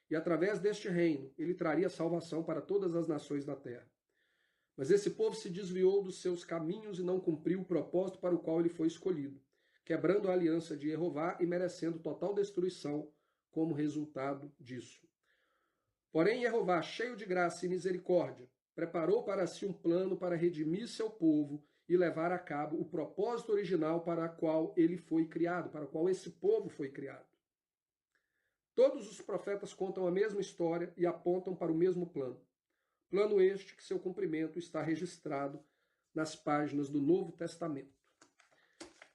E através deste reino, ele traria salvação para todas as nações da terra. Mas esse povo se desviou dos seus caminhos e não cumpriu o propósito para o qual ele foi escolhido, quebrando a aliança de Jeová e merecendo total destruição como resultado disso. Porém, Jeová, cheio de graça e misericórdia, preparou para si um plano para redimir seu povo e levar a cabo o propósito original para o qual ele foi criado, para o qual esse povo foi criado. Todos os profetas contam a mesma história e apontam para o mesmo plano. Plano este que seu cumprimento está registrado nas páginas do Novo Testamento.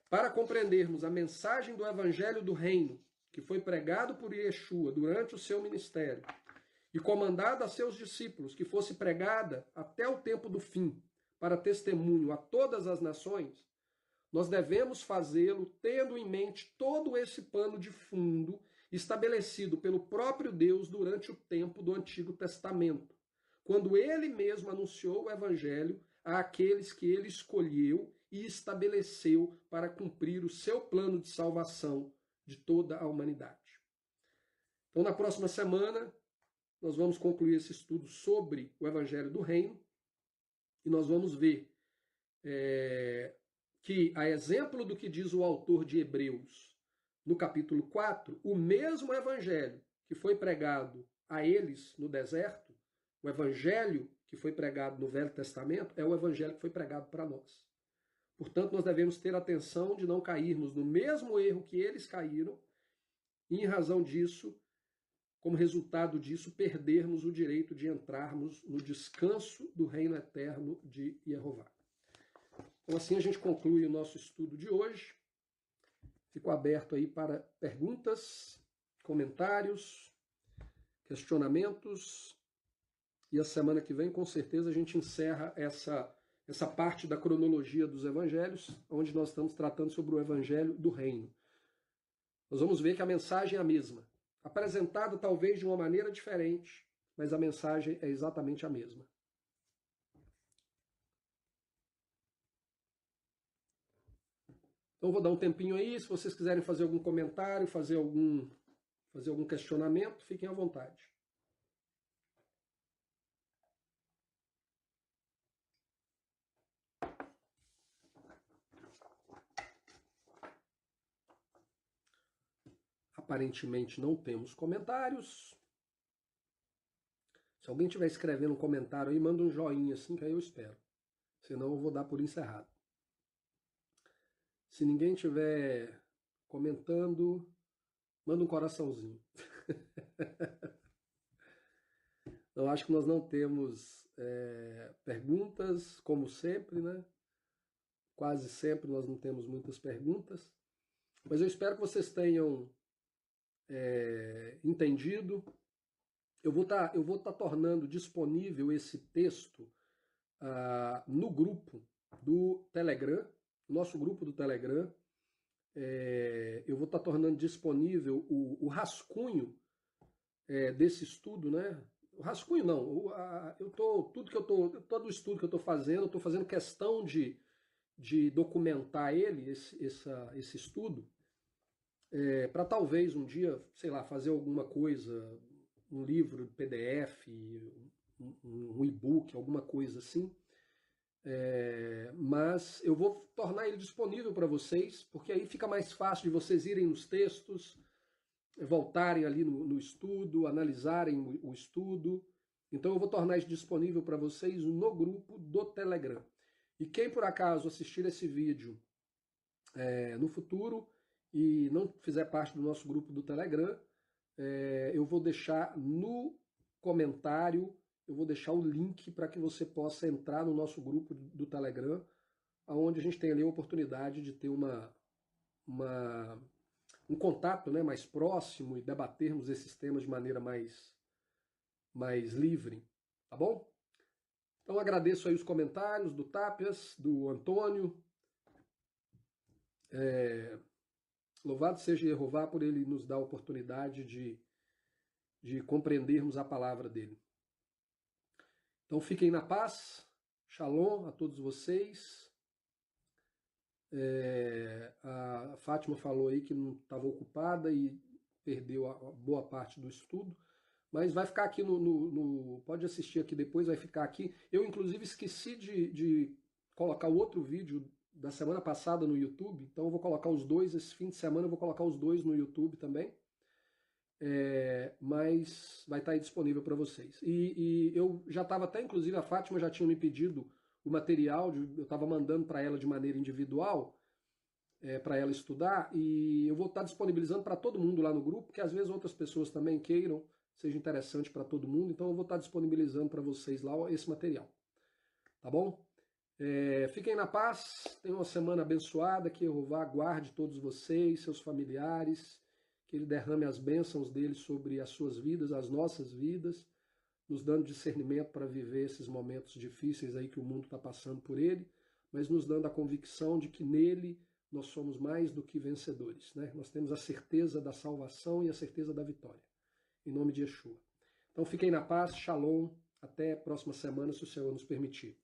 Para compreendermos a mensagem do Evangelho do Reino, que foi pregado por Yeshua durante o seu ministério, e comandada a seus discípulos, que fosse pregada até o tempo do fim, para testemunho a todas as nações, nós devemos fazê-lo tendo em mente todo esse pano de fundo estabelecido pelo próprio Deus durante o tempo do Antigo Testamento, quando ele mesmo anunciou o Evangelho àqueles que ele escolheu e estabeleceu para cumprir o seu plano de salvação de toda a humanidade. Então, na próxima semana, nós vamos concluir esse estudo sobre o Evangelho do Reino e nós vamos ver que, a exemplo do que diz o autor de Hebreus, no capítulo 4, o mesmo Evangelho que foi pregado a eles no deserto, o Evangelho que foi pregado no Velho Testamento, é o Evangelho que foi pregado para nós. Portanto, nós devemos ter atenção de não cairmos no mesmo erro que eles caíram e, em razão disso, como resultado disso, perdermos o direito de entrarmos no descanso do reino eterno de Jeová. Então, assim a gente conclui o nosso estudo de hoje. Fico aberto aí para perguntas, comentários, questionamentos. E a semana que vem, com certeza, a gente encerra essa parte da cronologia dos evangelhos, onde nós estamos tratando sobre o evangelho do reino. Nós vamos ver que a mensagem é a mesma, apresentada talvez de uma maneira diferente, mas a mensagem é exatamente a mesma. Então vou dar um tempinho aí, se vocês quiserem fazer algum comentário, fazer algum questionamento, fiquem à vontade. Aparentemente não temos comentários. Se alguém estiver escrevendo um comentário aí, manda um joinha assim, que aí eu espero. Senão eu vou dar por encerrado. Se ninguém estiver comentando, manda um coraçãozinho. Eu acho que nós não temos perguntas, como sempre, né? Quase sempre nós não temos muitas perguntas. Mas eu espero que vocês tenham entendido. Eu vou tá tornando disponível esse texto no grupo do Telegram, nosso grupo do Telegram. Eu vou estar tornando disponível o rascunho desse estudo, né? O rascunho não, todo o estudo que eu estou fazendo, eu estou fazendo questão de documentar ele, esse estudo, para talvez um dia, sei lá, fazer alguma coisa, um livro PDF, um e-book, alguma coisa assim. Mas eu vou tornar ele disponível para vocês, porque aí fica mais fácil de vocês irem nos textos, voltarem ali no estudo, analisarem o estudo. Então eu vou tornar isso disponível para vocês no grupo do Telegram. E quem por acaso assistir esse vídeo no futuro e não fizer parte do nosso grupo do Telegram, eu vou deixar no comentário eu vou deixar o link para que você possa entrar no nosso grupo do Telegram, onde a gente tem ali a oportunidade de ter um contato, né, mais próximo e debatermos esses temas de maneira mais livre, tá bom? Então agradeço aí os comentários do Tapias, do Antônio. Louvado seja Jeová por ele nos dar a oportunidade de compreendermos a palavra dele. Então fiquem na paz, shalom a todos vocês. A Fátima falou aí que não estava ocupada e perdeu a boa parte do estudo, mas vai ficar aqui pode assistir aqui depois, vai ficar aqui. Eu, inclusive, esqueci de colocar o outro vídeo da semana passada no YouTube, então eu vou colocar os dois, esse fim de semana eu vou colocar os dois no YouTube também, mas vai estar aí disponível para vocês. E eu já estava até, inclusive, a Fátima já tinha me pedido o material, eu estava mandando para ela de maneira individual, para ela estudar, e eu vou estar disponibilizando para todo mundo lá no grupo, porque às vezes outras pessoas também queiram, seja interessante para todo mundo, então eu vou estar disponibilizando para vocês lá esse material, tá bom? Fiquem na paz, tenham uma semana abençoada, que Jeová guarde todos vocês, seus familiares, que Ele derrame as bênçãos dele sobre as suas vidas, as nossas vidas, nos dando discernimento para viver esses momentos difíceis aí que o mundo está passando por ele, mas nos dando a convicção de que nele nós somos mais do que vencedores, né? Nós temos a certeza da salvação e a certeza da vitória, em nome de Yeshua. Então fiquem na paz, shalom, até a próxima semana, se o Senhor nos permitir.